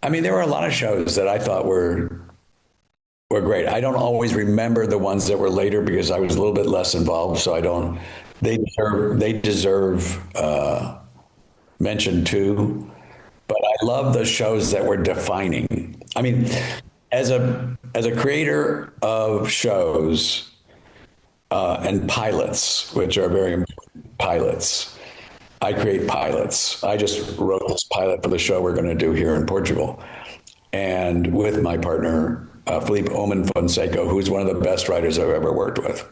I mean, there were a lot of shows that I thought were great. I don't always remember the ones that were later because I was a little bit less involved. So I don't. They deserve mention too. But I love the shows that were defining. I mean, as a creator of shows and pilots, which are very important pilots, I create pilots. I just wrote this pilot for the show we're going to do here in Portugal, and with my partner. Felipe Oman Fonseca, who's one of the best writers I've ever worked with.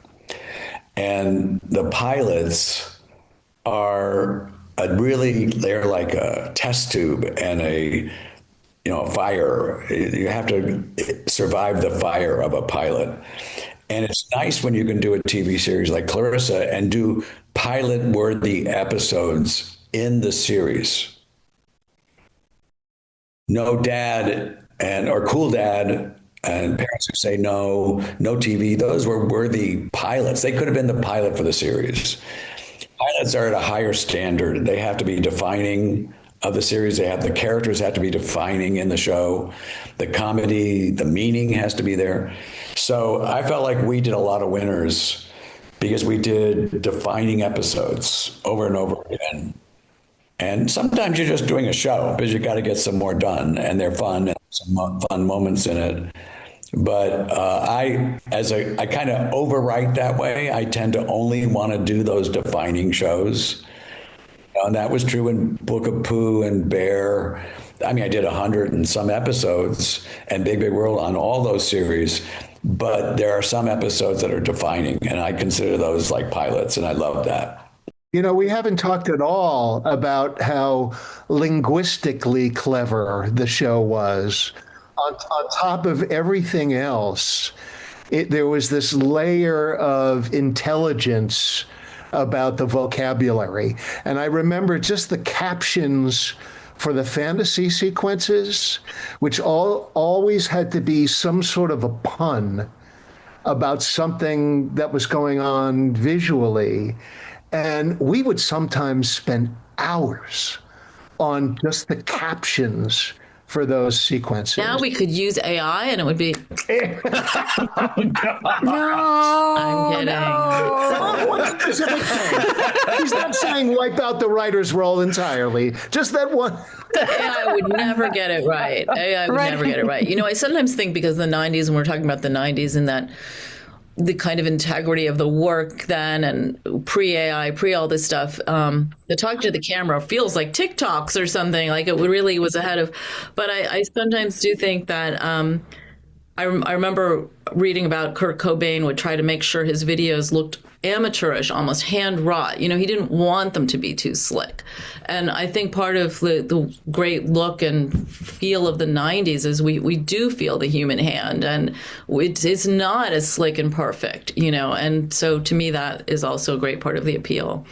And the pilots are they're like a test tube and a fire. You have to survive the fire of a pilot. And it's nice when you can do a TV series like Clarissa and do pilot-worthy episodes in the series. No Dad or Cool Dad and Parents Who Say No, No TV, those were worthy pilots. They could have been the pilot for the series. Pilots are at a higher standard. They have to be defining of the series. The characters have to be defining in the show. The comedy, the meaning has to be there. So I felt like we did a lot of winners because we did defining episodes over and over again. And sometimes you're just doing a show because you got to get some more done, and they're fun and some fun moments in it. But I kind of overwrite that way. I tend to only want to do those defining shows. And that was true in Book of Pooh and Bear. I mean, I did 100 and some episodes and Big Big World on all those series. But there are some episodes that are defining, and I consider those like pilots, and I love that. We haven't talked at all about how linguistically clever the show was. On top of everything else, there was this layer of intelligence about the vocabulary. And I remember just the captions for the fantasy sequences, which always had to be some sort of a pun about something that was going on visually. And we would sometimes spend hours on just the captions for those sequences. Now we could use AI and it would be... No, I'm kidding. No. One specific thing. He's not saying wipe out the writer's role entirely. Just that one. AI would never get it right. AI would never get it right. I sometimes think because the 90s, and we're talking about the 90s and that the kind of integrity of the work then and pre-AI, pre all this stuff, the talk to the camera feels like TikToks or something, like it really was ahead of. But I sometimes do think that I remember reading about Kurt Cobain would try to make sure his videos looked amateurish, almost hand wrought. He didn't want them to be too slick. And I think part of the great look and feel of the 90s is we do feel the human hand, and it's not as slick and perfect, and so to me that is also a great part of the appeal.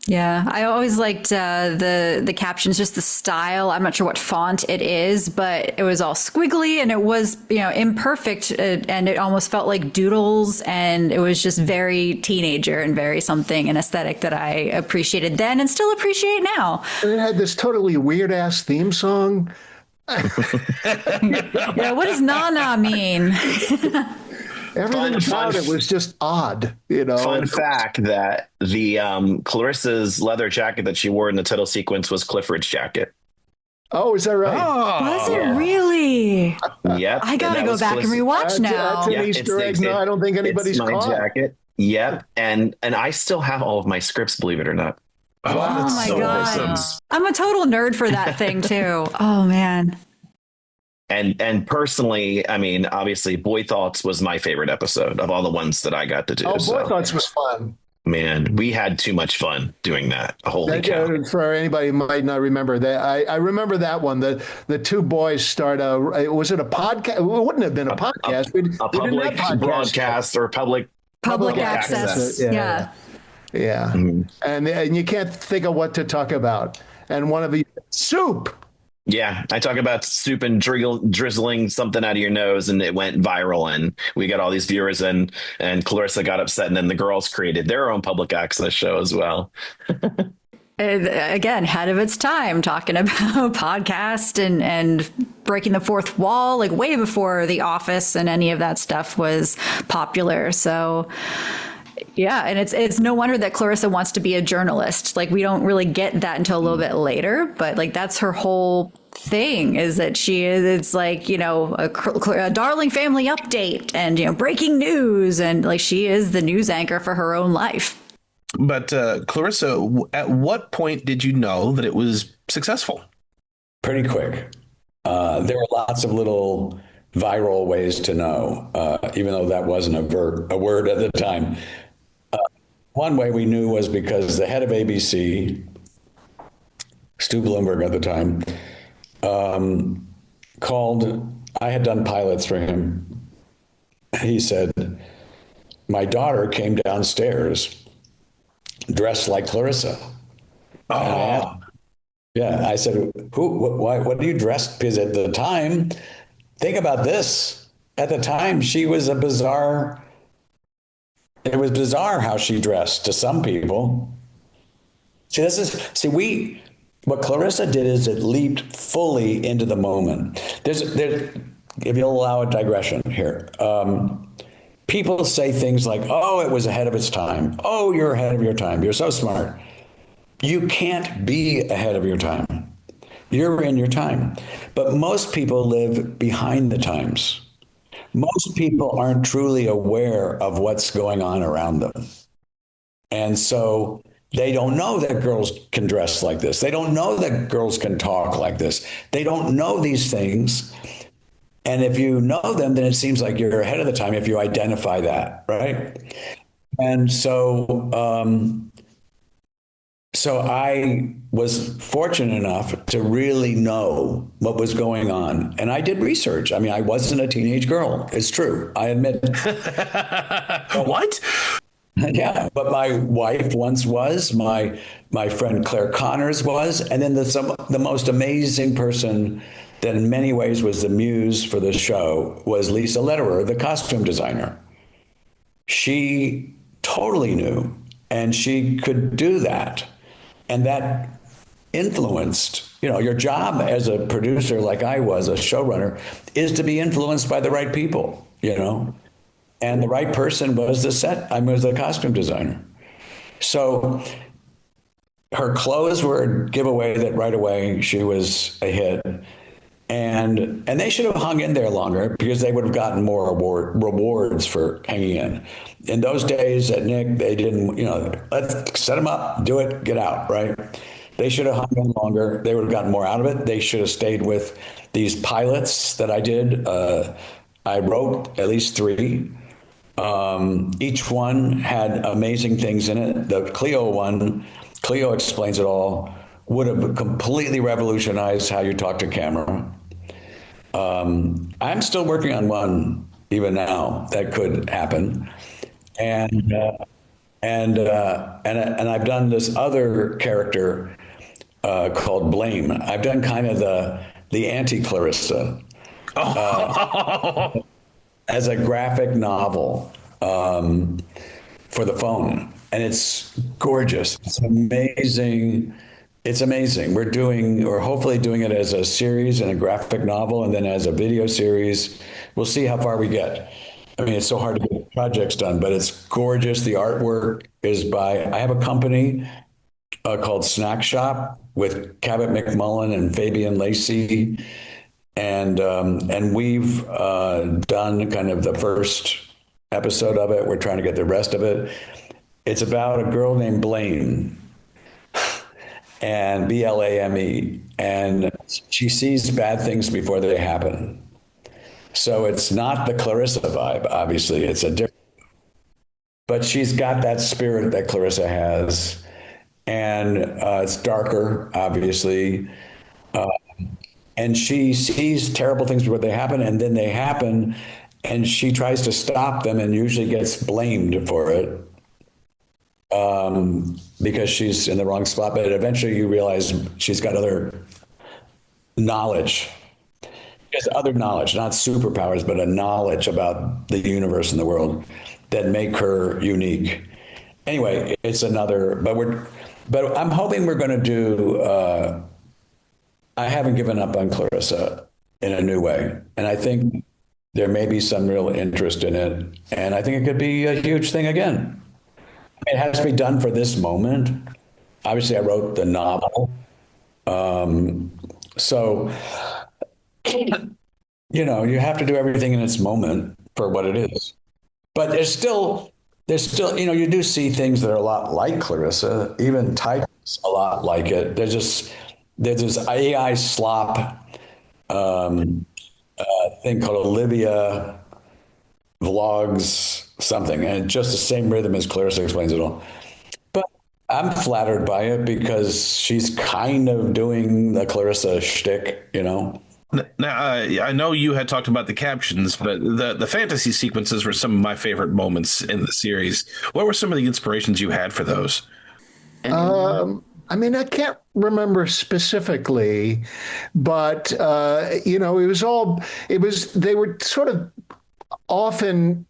Yeah, I always liked the captions, just the style. I'm not sure what font it is, but it was all squiggly and it was, imperfect, and it almost felt like doodles, and it was just very teenager and very something, an aesthetic that I appreciated then and still appreciate now. And it had this totally weird ass theme song. Yeah, what does "na-na" mean? Everything about it was just odd, Fun fact that the Clarissa's leather jacket that she wore in the title sequence was Clifford's jacket. Oh, is that right? Was it really? Yep. I gotta go back and rewatch now. That's an Easter egg. No, I don't think anybody's caught. It's my jacket. Yep. And I still have all of my scripts, believe it or not. Oh my so God. awesome. I'm a total nerd for that thing too. Oh man. And personally, I mean, obviously, Boy Thoughts was my favorite episode of all the ones that I got to do. Oh, Boy So, Thoughts was fun. man, we had too much fun doing that. Holy cow. For anybody who might not remember that, I remember that one. The two boys start was it a podcast? It wouldn't have been a podcast. A public broadcast or public access. Yeah. Yeah. Mm-hmm. And you can't think of what to talk about. And one of the soup. Yeah, I talk about soup and drizzling something out of your nose, and it went viral, and we got all these viewers, and Clarissa got upset, and then the girls created their own public access show as well. Again, ahead of its time, talking about podcast and breaking the fourth wall, like way before The Office and any of that stuff was popular. So yeah, and it's no wonder that Clarissa wants to be a journalist. Like, we don't really get that until a little bit later, but like that's her whole thing, is that she is, it's like, you know, a Darling Family update and, you know, breaking news, and like she is the news anchor for her own life. But Clarissa, at what point did you know that it was successful? Pretty quick. There were lots of little viral ways to know, even though that wasn't a word at the time. One way we knew was because the head of ABC, Stu Bloomberg at the time, called. I had done pilots for him. He said, my daughter came downstairs dressed like Clarissa. Oh. Yeah, I said, what are you dressed? Because at the time, think about this. At the time, she was it was bizarre how she dressed to some people. What Clarissa did is it leaped fully into the moment. There's if you'll allow a digression here. People say things like, oh, it was ahead of its time. Oh, you're ahead of your time. You're so smart. You can't be ahead of your time. You're in your time. But most people live behind the times. Most people aren't truly aware of what's going on around them. And so they don't know that girls can dress like this. They don't know that girls can talk like this. They don't know these things. And if you know them, then it seems like you're ahead of the time if you identify that, right? And so so I was fortunate enough to really know what was going on. And I did research. I mean, I wasn't a teenage girl. It's true. I admit it. What? Yeah, but my wife once was, my friend Claire Connors was, and then the most amazing person that in many ways was the muse for the show was Lisa Lederer, the costume designer. She totally knew, and she could do that. And that influenced, you know, your job as a producer, like I was, a showrunner, is to be influenced by the right people, you know. And the right person was the costume designer. So her clothes were a giveaway that right away she was a hit. And they should have hung in there longer because they would have gotten more rewards for hanging in. In those days at Nick, they didn't, you know, let's set them up, do it, get out, right? They should have hung in longer. They would have gotten more out of it. They should have stayed with these pilots that I did. I wrote at least 3. Each one had amazing things in it. The Cleo one, Cleo Explains It All, would have completely revolutionized how you talk to camera. I'm still working on one even now that could happen, and I've done this other character called Blame. I've done kind of the anti-Clarissa as a graphic novel for the phone, and it's gorgeous. It's amazing. It's amazing. We're hopefully doing it as a series and a graphic novel and then as a video series. We'll see how far we get. I mean, it's so hard to get projects done, but it's gorgeous. The artwork is I have a company called Snack Shop with Cabot McMullen and Fabian Lacey. And we've done kind of the first episode of it. We're trying to get the rest of it. It's about a girl named Blame, and Blame, and she sees bad things before they happen. So it's not the Clarissa vibe, obviously. It's a different, but she's got that spirit that Clarissa has, and it's darker, obviously. And she sees terrible things before they happen, and then they happen, and she tries to stop them and usually gets blamed for it because she's in the wrong spot. But eventually you realize she's got other knowledge. She has other knowledge, not superpowers, but a knowledge about the universe and the world that make her unique. Anyway, it's another, but I'm hoping we're going to do, I haven't given up on Clarissa in a new way. And I think there may be some real interest in it. And I think it could be a huge thing again. It has to be done for this moment. Obviously, I wrote the novel. So, you know, you have to do everything in its moment for what it is. But there's still, you know, you do see things that are a lot like Clarissa, even titles a lot like it. There's this AI slop thing called Olivia Vlogs something, and just the same rhythm as Clarissa Explains It All. But I'm flattered by it because she's kind of doing the Clarissa shtick, you know. Now, I know you had talked about the captions, but the fantasy sequences were some of my favorite moments in the series. What were some of the inspirations you had for those? I mean, I can't remember specifically, but, you know, they were sort of often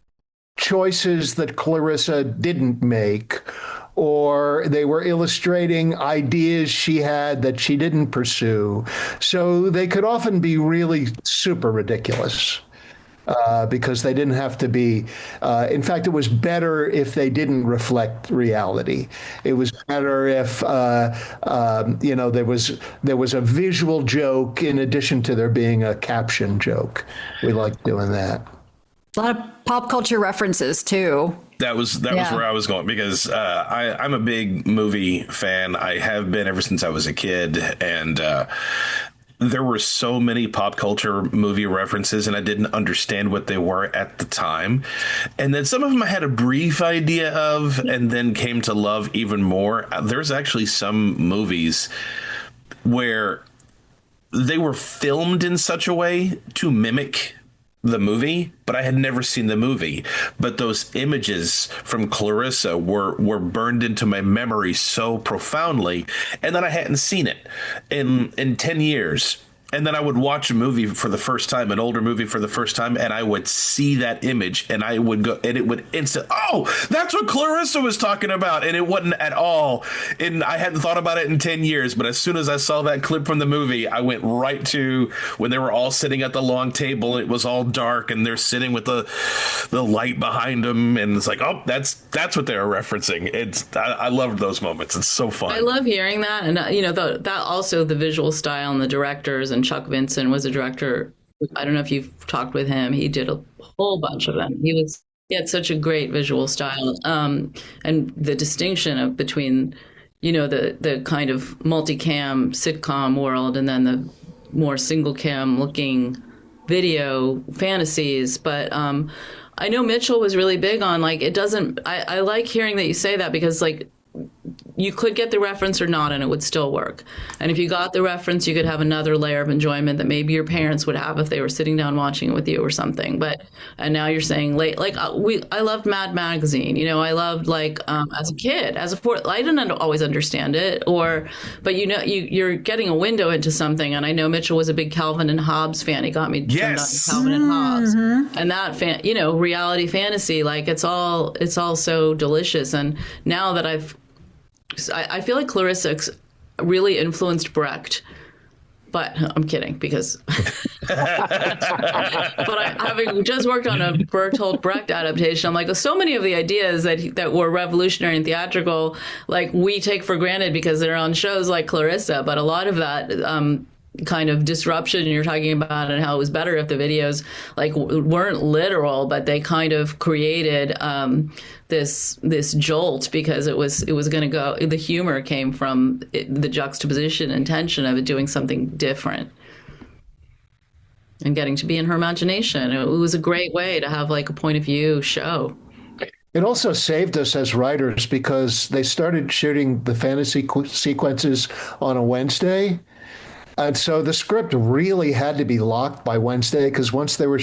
choices that Clarissa didn't make, or they were illustrating ideas she had that she didn't pursue. So they could often be really super ridiculous. Because they didn't have to be. In fact, it was better if they didn't reflect reality. It was better if you know, there was a visual joke in addition to there being a caption joke. We liked doing that. A lot of pop culture references too. That was where I was going, because I'm a big movie fan. I have been ever since I was a kid, and there were so many pop culture movie references, and I didn't understand what they were at the time. And then some of them I had a brief idea of and then came to love even more. There's actually some movies where they were filmed in such a way to mimic the movie, but I had never seen the movie. But those images from Clarissa were burned into my memory so profoundly, and then I hadn't seen it in 10 years. And then I would watch a movie for the first time, an older movie for the first time, and I would see that image, and I would go, and it would oh, that's what Clarissa was talking about. And it wasn't at all. And I hadn't thought about it in 10 years, but as soon as I saw that clip from the movie, I went right to when they were all sitting at the long table. It was all dark, and they're sitting with the light behind them, and it's like, oh, that's what they were referencing. I loved those moments. It's so fun. I love hearing that, and you know, that also the visual style and the directors. And Chuck Vincent was a director. I don't know if you've talked with him. He did a whole bunch of them. He had such a great visual style, and the distinction between, you know, the kind of multicam sitcom world and then the more single cam looking video fantasies. But I know Mitchell was really big on, like, it doesn't. I like hearing that you say that, because, like, you could get the reference or not, and it would still work. And if you got the reference, you could have another layer of enjoyment that maybe your parents would have if they were sitting down watching it with you or something. And now you're saying late, like I loved Mad Magazine. You know, I loved, like, as a kid, I didn't always understand it, but you know, you're getting a window into something. And I know Mitchell was a big Calvin and Hobbes fan. He got me turned on to Calvin and Hobbes, and that you know, reality fantasy, like, it's all so delicious. And now that I feel like Clarissa really influenced Brecht, but I'm kidding, because having just worked on a Bertolt Brecht adaptation, I'm like, so many of the ideas that were revolutionary and theatrical, like, we take for granted because they're on shows like Clarissa, but a lot of that kind of disruption you're talking about, and how it was better if the videos like weren't literal, but they kind of created this jolt, because it was going to go. The humor came from the juxtaposition and tension of it doing something different and getting to be in her imagination. It was a great way to have like a point of view show. It also saved us as writers because they started shooting the fantasy sequences on a Wednesday. And so the script really had to be locked by Wednesday, because once they were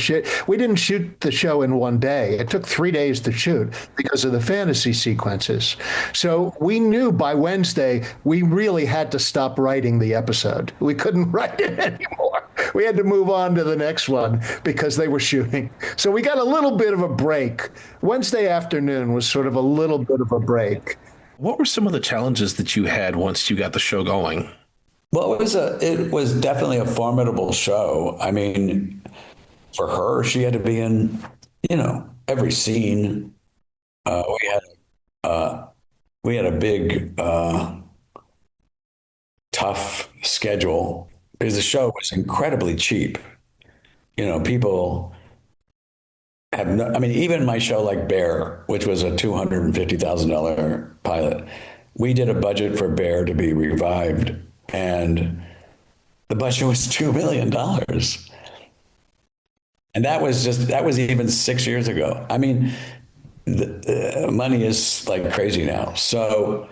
we didn't shoot the show in one day. It took 3 days to shoot because of the fantasy sequences. So we knew by Wednesday we really had to stop writing the episode. We couldn't write it anymore. We had to move on to the next one because they were shooting. So we got a little bit of a break. Wednesday afternoon was sort of a little bit of a break. What were some of the challenges that you had once you got the show going? Well, it was definitely a formidable show. I mean, for her, she had to be in, every scene. We had a big, tough schedule because the show was incredibly cheap. People have even my show like Bear, which was a $250,000 pilot, we did a budget for Bear to be revived. And the budget was $2 million. And that was even 6 years ago. I mean, the money is like crazy now. So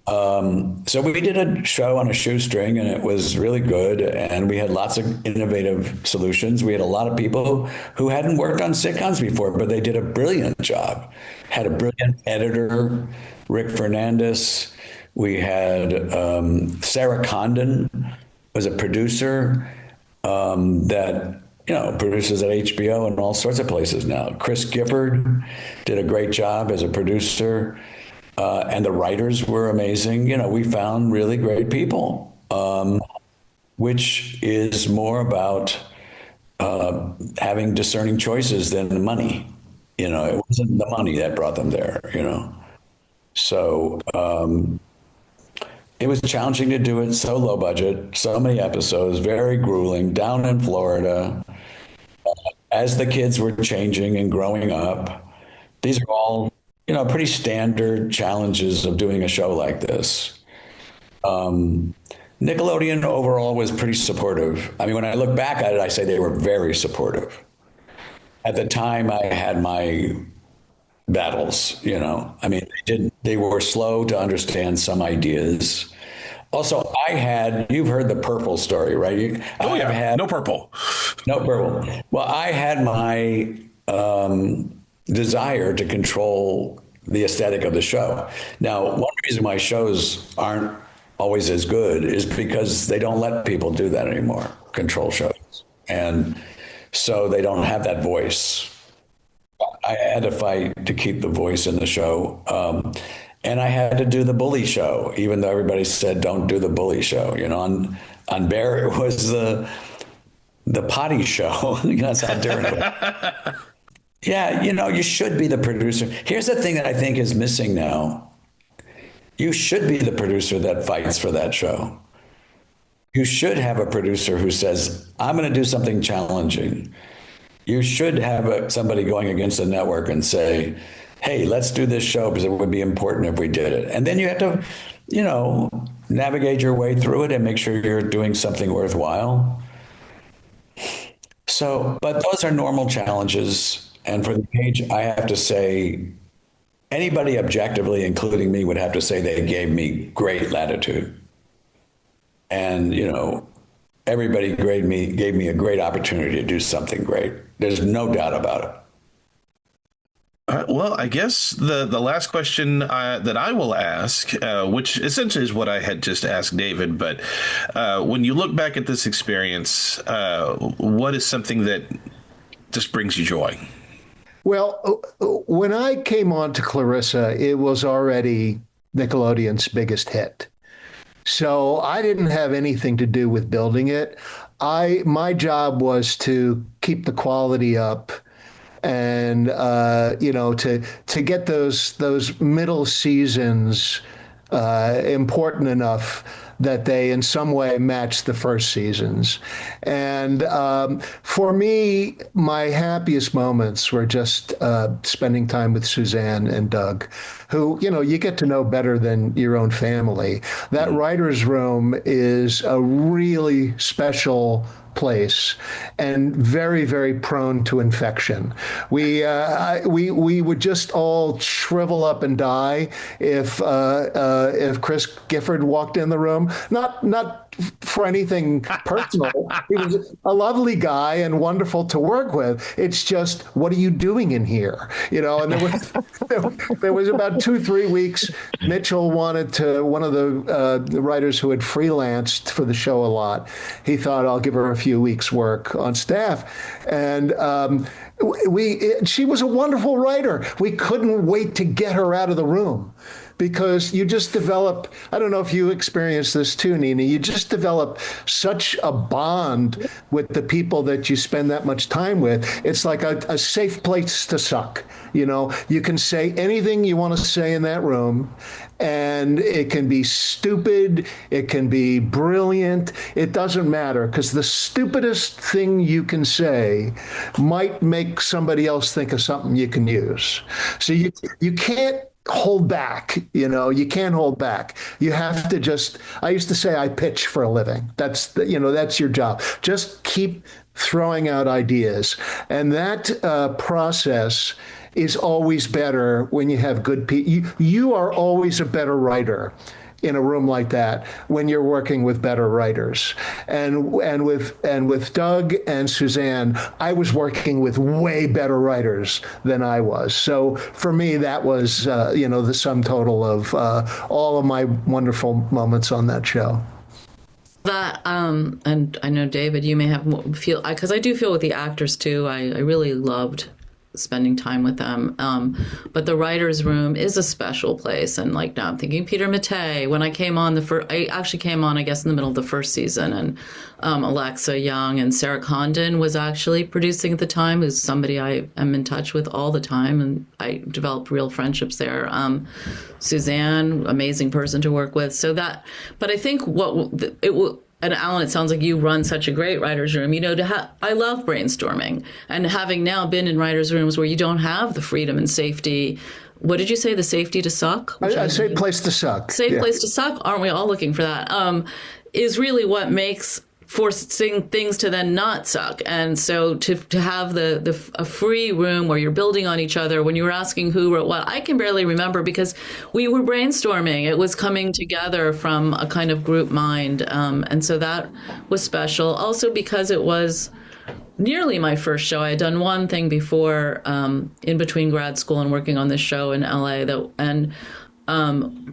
we did a show on a shoestring, and it was really good. And we had lots of innovative solutions. We had a lot of people who hadn't worked on sitcoms before, but they did a brilliant job. Had a brilliant editor, Rick Fernandez. We had Sarah Condon was a producer that produces at HBO and all sorts of places now. Chris Gifford did a great job as a producer, and the writers were amazing. We found really great people, which is more about having discerning choices than the money. It wasn't the money that brought them there. So. It was challenging to do it, so low budget, so many episodes, very grueling, down in Florida. As the kids were changing and growing up, these are all, pretty standard challenges of doing a show like this. Nickelodeon overall was pretty supportive. I mean, when I look back at it, I say they were very supportive. At the time, I had my battles, they were slow to understand some ideas. Also, you've heard the purple story, right? No purple. No purple. Well, I had my desire to control the aesthetic of the show. Now, one reason why shows aren't always as good is because they don't let people do that anymore, control shows. And so they don't have that voice. I had to fight to keep the voice in the show. And I had to do the bully show, even though everybody said, don't do the bully show. On Bear, it was the potty show. That's how different. Yeah, you should be the producer. Here's the thing that I think is missing now. You should be the producer that fights for that show. You should have a producer who says, I'm going to do something challenging. You should have somebody going against the network and say, hey, let's do this show because it would be important if we did it. And then you have to, navigate your way through it and make sure you're doing something worthwhile. So, but those are normal challenges. And for the page, I have to say, anybody objectively, including me, would have to say they gave me great latitude. And, everybody gave me a great opportunity to do something great. There's no doubt about it. Well, I guess the last question that I will ask, which essentially is what I had just asked David, but when you look back at this experience, what is something that just brings you joy? Well, when I came on to Clarissa, it was already Nickelodeon's biggest hit. So I didn't have anything to do with building it. My job was to keep the quality up and to get those middle seasons important enough that they in some way match the first seasons. And for me, my happiest moments were just spending time with Suzanne and Doug, who, you get to know better than your own family. That writer's room is a really special place and very, very prone to infection. We would just all shrivel up and die if Chris Gifford walked in the room. Not for anything personal. He was a lovely guy and wonderful to work with. It's just, what are you doing in here? And there was about 2-3 weeks. Mitchell wanted to, one of the writers who had freelanced for the show a lot, he thought, I'll give her a few weeks work on staff. And she was a wonderful writer. We couldn't wait to get her out of the room, because you just develop, I don't know if you experienced this too, Neena, you just develop such a bond with the people that you spend that much time with. It's like a safe place to suck. You can say anything you want to say in that room, and it can be stupid, it can be brilliant, it doesn't matter, because the stupidest thing you can say might make somebody else think of something you can use. So you can't hold back, you can't hold back. You have to just, I used to say I pitch for a living. That's your job. Just keep throwing out ideas. And that process is always better when you have good people. You are always a better writer in a room like that when you're working with better writers. And with Doug and Suzanne, I was working with way better writers than I was. So for me, that was the sum total of all of my wonderful moments on that show. That and I know, David, you may have feel, because I do feel with the actors too. I really loved spending time with them. But the writer's room is a special place. And like now I'm thinking Peter Mattei. When I came on I actually came on, I guess, in the middle of the first season. And Alexa Young and Sarah Condon was actually producing at the time, who's somebody I am in touch with all the time. And I developed real friendships there. Suzanne, amazing person to work with. But I think and Alan, it sounds like you run such a great writer's room. I love brainstorming, and having now been in writer's rooms where you don't have the freedom and safety. What did you say? The safety to suck? I say place to suck. Place to suck. Aren't we all looking for that? Is really what makes forcing things to then not suck. And so to have a free room where you're building on each other, when you were asking who wrote what, I can barely remember because we were brainstorming. It was coming together from a kind of group mind. And so that was special. Also because it was nearly my first show. I had done one thing before in between grad school and working on this show in LA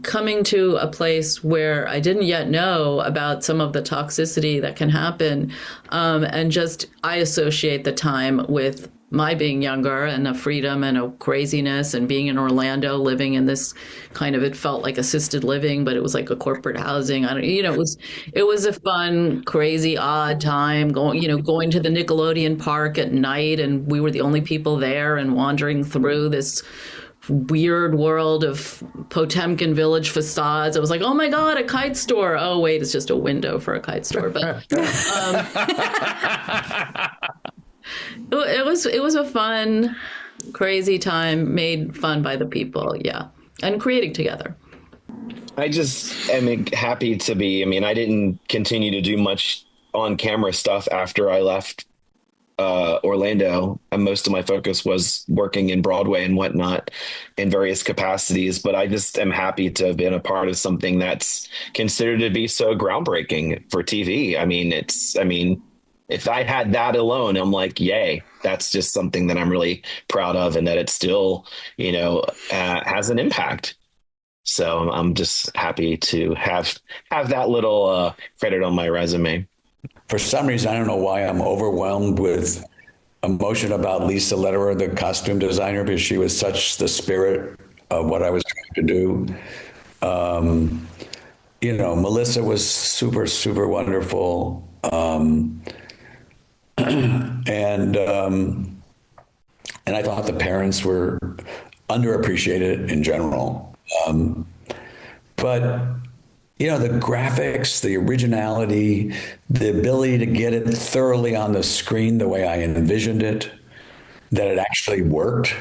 coming to a place where I didn't yet know about some of the toxicity that can happen. And just, I associate the time with my being younger and a freedom and a craziness, and being in Orlando, living in this kind of, it felt like assisted living, but it was like a corporate housing. It was a fun, crazy, odd time going to the Nickelodeon park at night, and we were the only people there, and wandering through this weird world of Potemkin Village facades. I was like, oh my God, a kite store. Oh wait, it's just a window for a kite store. But it was a fun, crazy time, made fun by the people. Yeah. And creating together. I just am happy to be, I didn't continue to do much on camera stuff after I left Orlando, and most of my focus was working in Broadway and whatnot in various capacities. But I just am happy to have been a part of something that's considered to be so groundbreaking for TV. If I had that alone, I'm like, yay, that's just something that I'm really proud of, and that it still, has an impact. So I'm just happy to have that little credit on my resume. For some reason, I don't know why, I'm overwhelmed with emotion about Lisa Lederer, the costume designer, because she was such the spirit of what I was trying to do. Melissa was super, super wonderful. And I thought the parents were underappreciated in general. But, you know, the graphics, the originality, the ability to get it thoroughly on the screen the way I envisioned it, that it actually worked,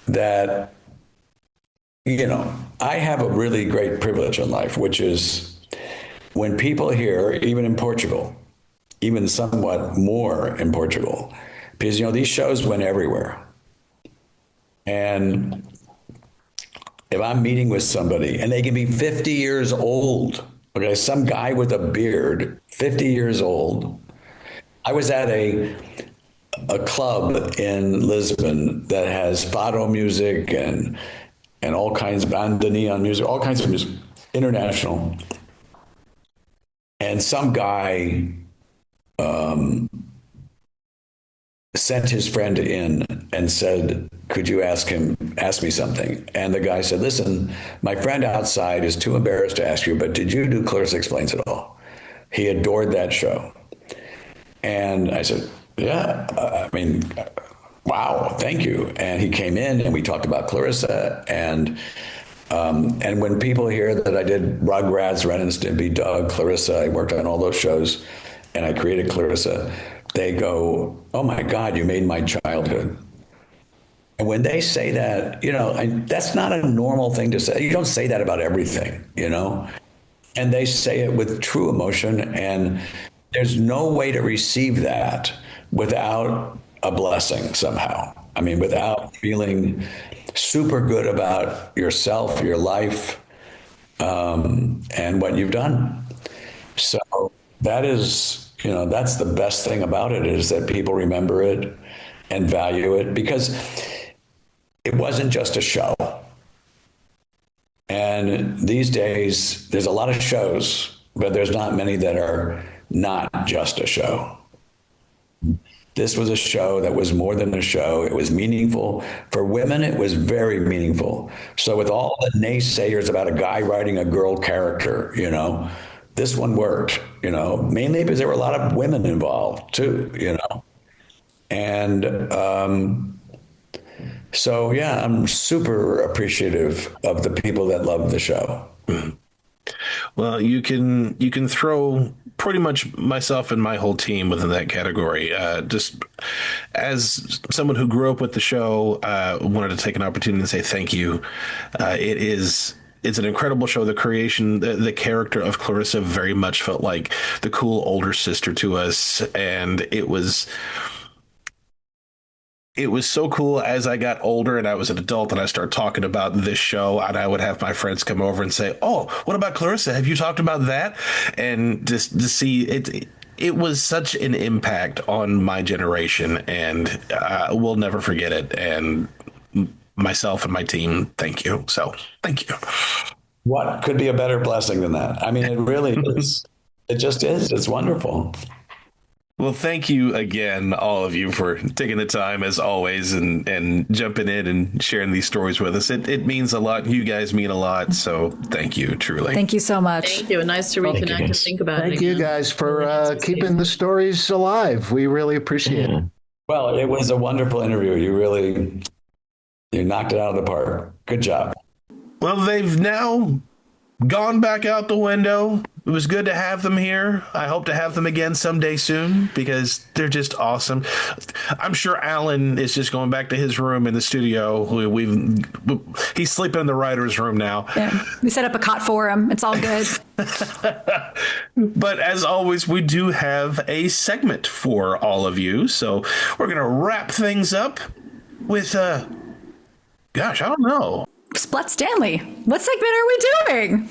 that, you know, I have a really great privilege in life, which is when people here, even in Portugal, even somewhat more in Portugal, because, you know, these shows went everywhere. And if I'm meeting with somebody and they can be 50 years old, okay, some guy with a beard, 50 years old. I was at a club in Lisbon that has fado music and all kinds of bandoneon music, all kinds of music, international. And some guy sent his friend in and said, could you ask me something? And the guy said, listen, my friend outside is too embarrassed to ask you, but did you do Clarissa Explains It All? He adored that show. And I said, yeah, I mean, wow, thank you. And he came in and we talked about Clarissa. And when people hear that I did Rugrats, Ren and Stimpy, Doug, Clarissa, I worked on all those shows and I created Clarissa, they go, oh my God, you made my childhood. And when they say that, you know, that's not a normal thing to say. You don't say that about everything, you know, and they say it with true emotion. And there's no way to receive that without a blessing somehow. I mean, without feeling super good about yourself, your life, and what you've done. So that is, you know, that's the best thing about it, is that people remember it and value it, because it wasn't just a show. And these days, there's a lot of shows, but there's not many that are not just a show. This was a show that was more than a show. It was meaningful. For women, it was very meaningful. So with all the naysayers about a guy writing a girl character, you know, this one worked, you know, mainly because there were a lot of women involved too, you know. And so, yeah, I'm super appreciative of the people that love the show. Well, you can throw pretty much myself and my whole team within that category. Just as someone who grew up with the show, wanted to take an opportunity to say thank you. It's an incredible show. The creation, the character of Clarissa very much felt like the cool older sister to us, and it was so cool as I got older and I was an adult and I started talking about this show, and I would have my friends come over and say, oh, what about Clarissa? Have you talked about that? And just to see it, it was such an impact on my generation, and we'll never forget it. And myself and my team, thank you. So thank you. What could be a better blessing than that? I mean, it really is. It just is. It's wonderful. Well, thank you again, all of you, for taking the time, as always, and jumping in and sharing these stories with us. It means a lot. You guys mean a lot. So thank you, truly. Thank you so much. Thank you. Nice to reconnect and think about it. Thank you guys for keeping the stories alive. We really appreciate it. Well, it was a wonderful interview. You knocked it out of the park. Good job. Well, they've now gone back out the window. It was good to have them here. I hope to have them again someday soon, because they're just awesome. I'm sure Alan is just going back to his room in the studio. He's sleeping in the writer's room now. Yeah, we set up a cot for him. It's all good. But as always, we do have a segment for all of you. So we're going to wrap things up with, gosh, I don't know. Splat Stanley, what segment are we doing?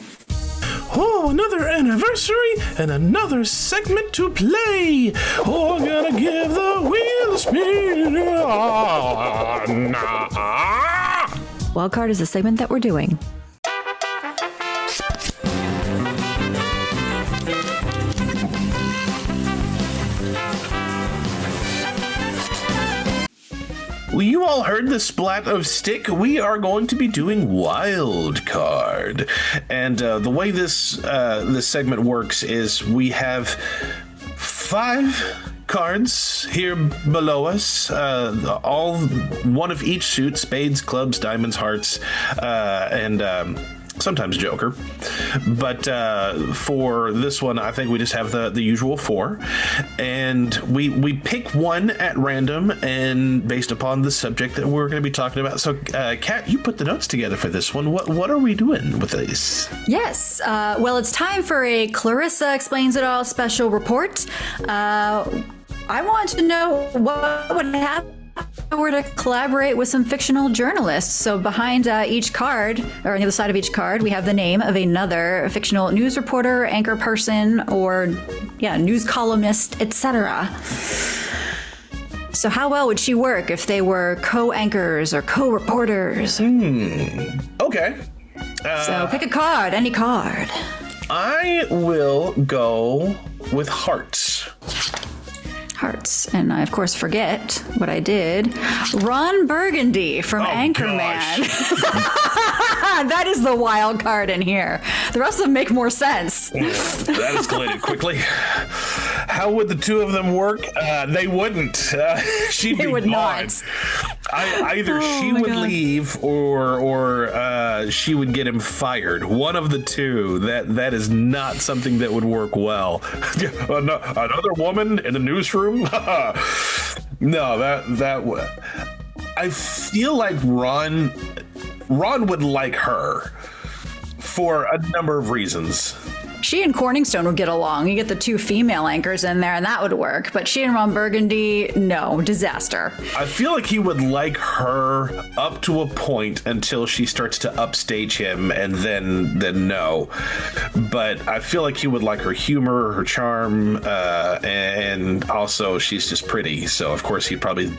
Oh, another anniversary and another segment to play. Oh, I'm gonna give the wheel a spin. Wildcard is the segment that we're doing. Well, you all heard the splat of stick. We are going to be doing wild card, and the way this segment works is we have 5 cards here below us, all one of each suit: spades, clubs, diamonds, hearts, and sometimes Joker. But for this one, I think we just have the usual 4. And we pick one at random and based upon the subject that we're going to be talking about. So, Kat, you put the notes together for this one. What are we doing with this? Yes. Well, it's time for a Clarissa Explains It All special report. I want to know what would happen if I were to collaborate with some fictional journalists. So behind each card, or on the other side of each card, we have the name of another fictional news reporter, anchor person, or news columnist, etc. So how well would she work if they were co-anchors or co-reporters? Okay. So pick a card, any card. I will go with hearts. Hearts. And I, of course, forget what I did. Ron Burgundy from Anchorman. That is the wild card in here. The rest of them make more sense. That escalated quickly. How would the two of them work? They wouldn't. She'd be gone. Not. Either she would leave or she would get him fired. One of the two. That is not something that would work well. Another woman in the newsroom? No, that would. I feel like Ron would like her for a number of reasons. She and Corningstone would get along. You get the two female anchors in there, and that would work. But she and Ron Burgundy, no, disaster. I feel like he would like her up to a point until she starts to upstage him, and then no. But I feel like he would like her humor, her charm, and also she's just pretty. So of course he'd probably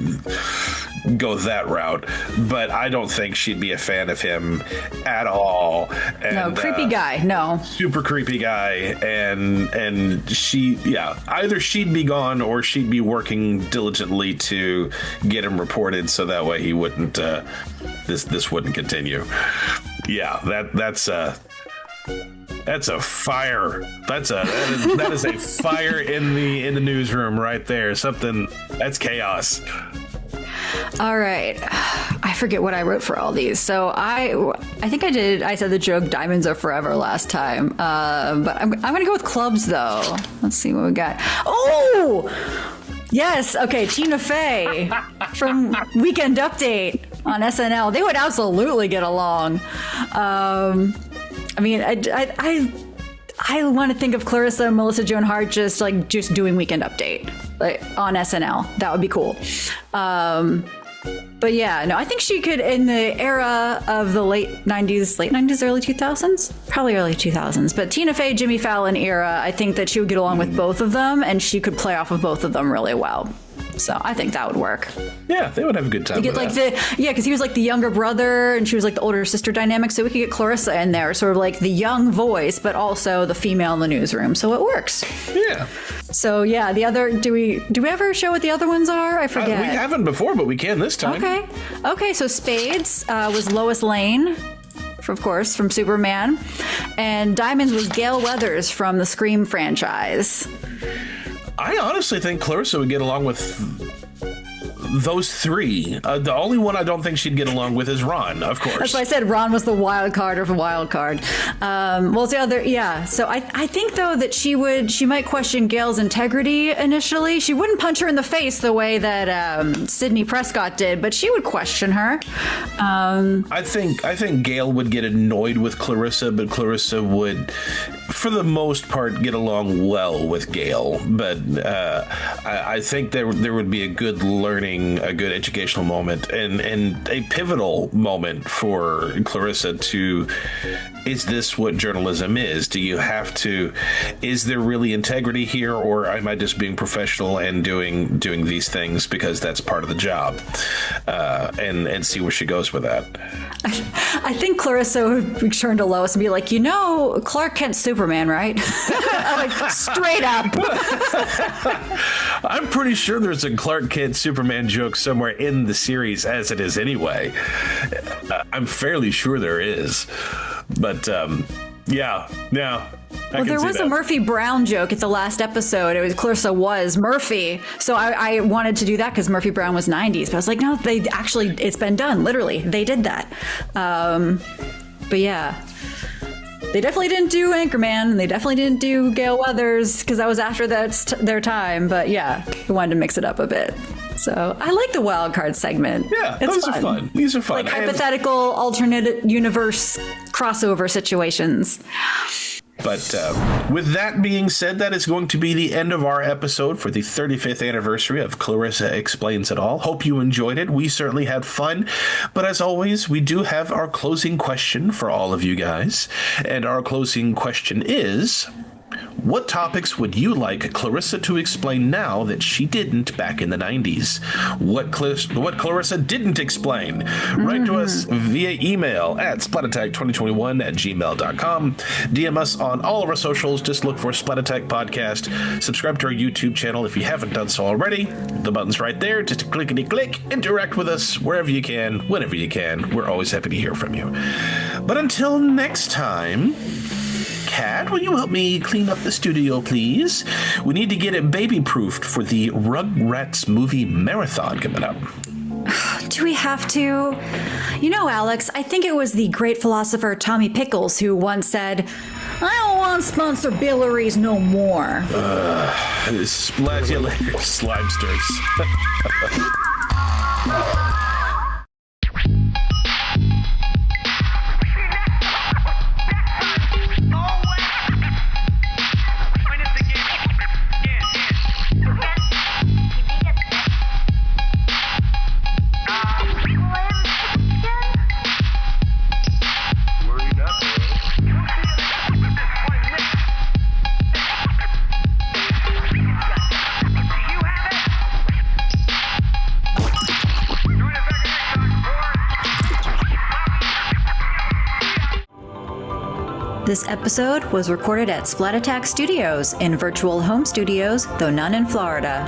go that route. But I don't think she'd be a fan of him at all. And, no, creepy guy. No, super creepy guy. And she, either she'd be gone or she'd be working diligently to get him reported so that way he wouldn't this wouldn't continue. That's a fire. That is a fire in the newsroom right there. Something that's chaos. All right. I forget what I wrote for all these. So I think I said the joke diamonds are forever last time. But I'm going to go with clubs, though. Let's see what we got. Oh! Yes. Okay. Tina Fey from Weekend Update on SNL. They would absolutely get along. I mean, I want to think of Clarissa and Melissa Joan Hart just doing Weekend Update on SNL. That would be cool. But I think she could, in the era of the late 90s, early 2000s? Probably early 2000s. But Tina Fey, Jimmy Fallon era, I think that she would get along with both of them, and she could play off of both of them really well. So I think that would work. Yeah, they would have a good time. Because he was like the younger brother and she was like the older sister dynamic. So we could get Clarissa in there, sort of like the young voice, but also the female in the newsroom. So it works. Yeah. So the other, do we ever show what the other ones are? I forget. We haven't before, but we can this time. Okay. So Spades was Lois Lane. Of course, from Superman. And Diamonds was Gale Weathers from the Scream franchise. I honestly think Clarissa would get along with those three. The only one I don't think she'd get along with is Ron, of course. That's why I said Ron was the wild card of a wild card. Well, the other, So I think though that she might question Gail's integrity initially. She wouldn't punch her in the face the way that Sidney Prescott did, but she would question her. I think Gail would get annoyed with Clarissa, but Clarissa would, for the most part, get along well with Gail. But I think there would be a good educational moment and a pivotal moment for Clarissa to, is this what journalism is? Do you have to, is there really integrity here, or am I just being professional and doing these things because that's part of the job? And see where she goes with that. I think Clarissa would turn to Lois and be like, Clark Kent's Superman, right? Straight up. I'm pretty sure there's a Clark Kent Superman joke somewhere in the series as it is anyway. I'm fairly sure there is. But Yeah. Well, there was a Murphy Brown joke at the last episode. It was Clarissa Was Murphy. So I wanted to do that because Murphy Brown was 90s. But I was like, no, it's been done. Literally, they did that. But yeah, they definitely didn't do Anchorman. And they definitely didn't do Gale Weathers because that was after their time. But yeah, I wanted to mix it up a bit. So I like the wild card segment. Yeah, it's those are fun. These are fun. Like hypothetical alternate universe crossover situations. But with that being said, that is going to be the end of our episode for the 35th anniversary of Clarissa Explains It All. Hope you enjoyed it. We certainly had fun. But as always, we do have our closing question for all of you guys. And our closing question is, what topics would you like Clarissa to explain now that she didn't back in the 90s? What Clarissa didn't explain? Write to us via email at splatattack2021@gmail.com. DM us on all of our socials. Just look for Splat Attack Podcast. Subscribe to our YouTube channel if you haven't done so already. The button's right there. Just clickety-click. Interact with us wherever you can, whenever you can. We're always happy to hear from you. But until next time... Kat, will you help me clean up the studio, please? We need to get it baby-proofed for the Rugrats movie marathon coming up. Do we have to? You know, Alex, I think it was the great philosopher Tommy Pickles who once said, I don't want sponsorbilities no more. Splat you later, slimesters. This episode was recorded at Splat Attack Studios in virtual home studios, though none in Florida.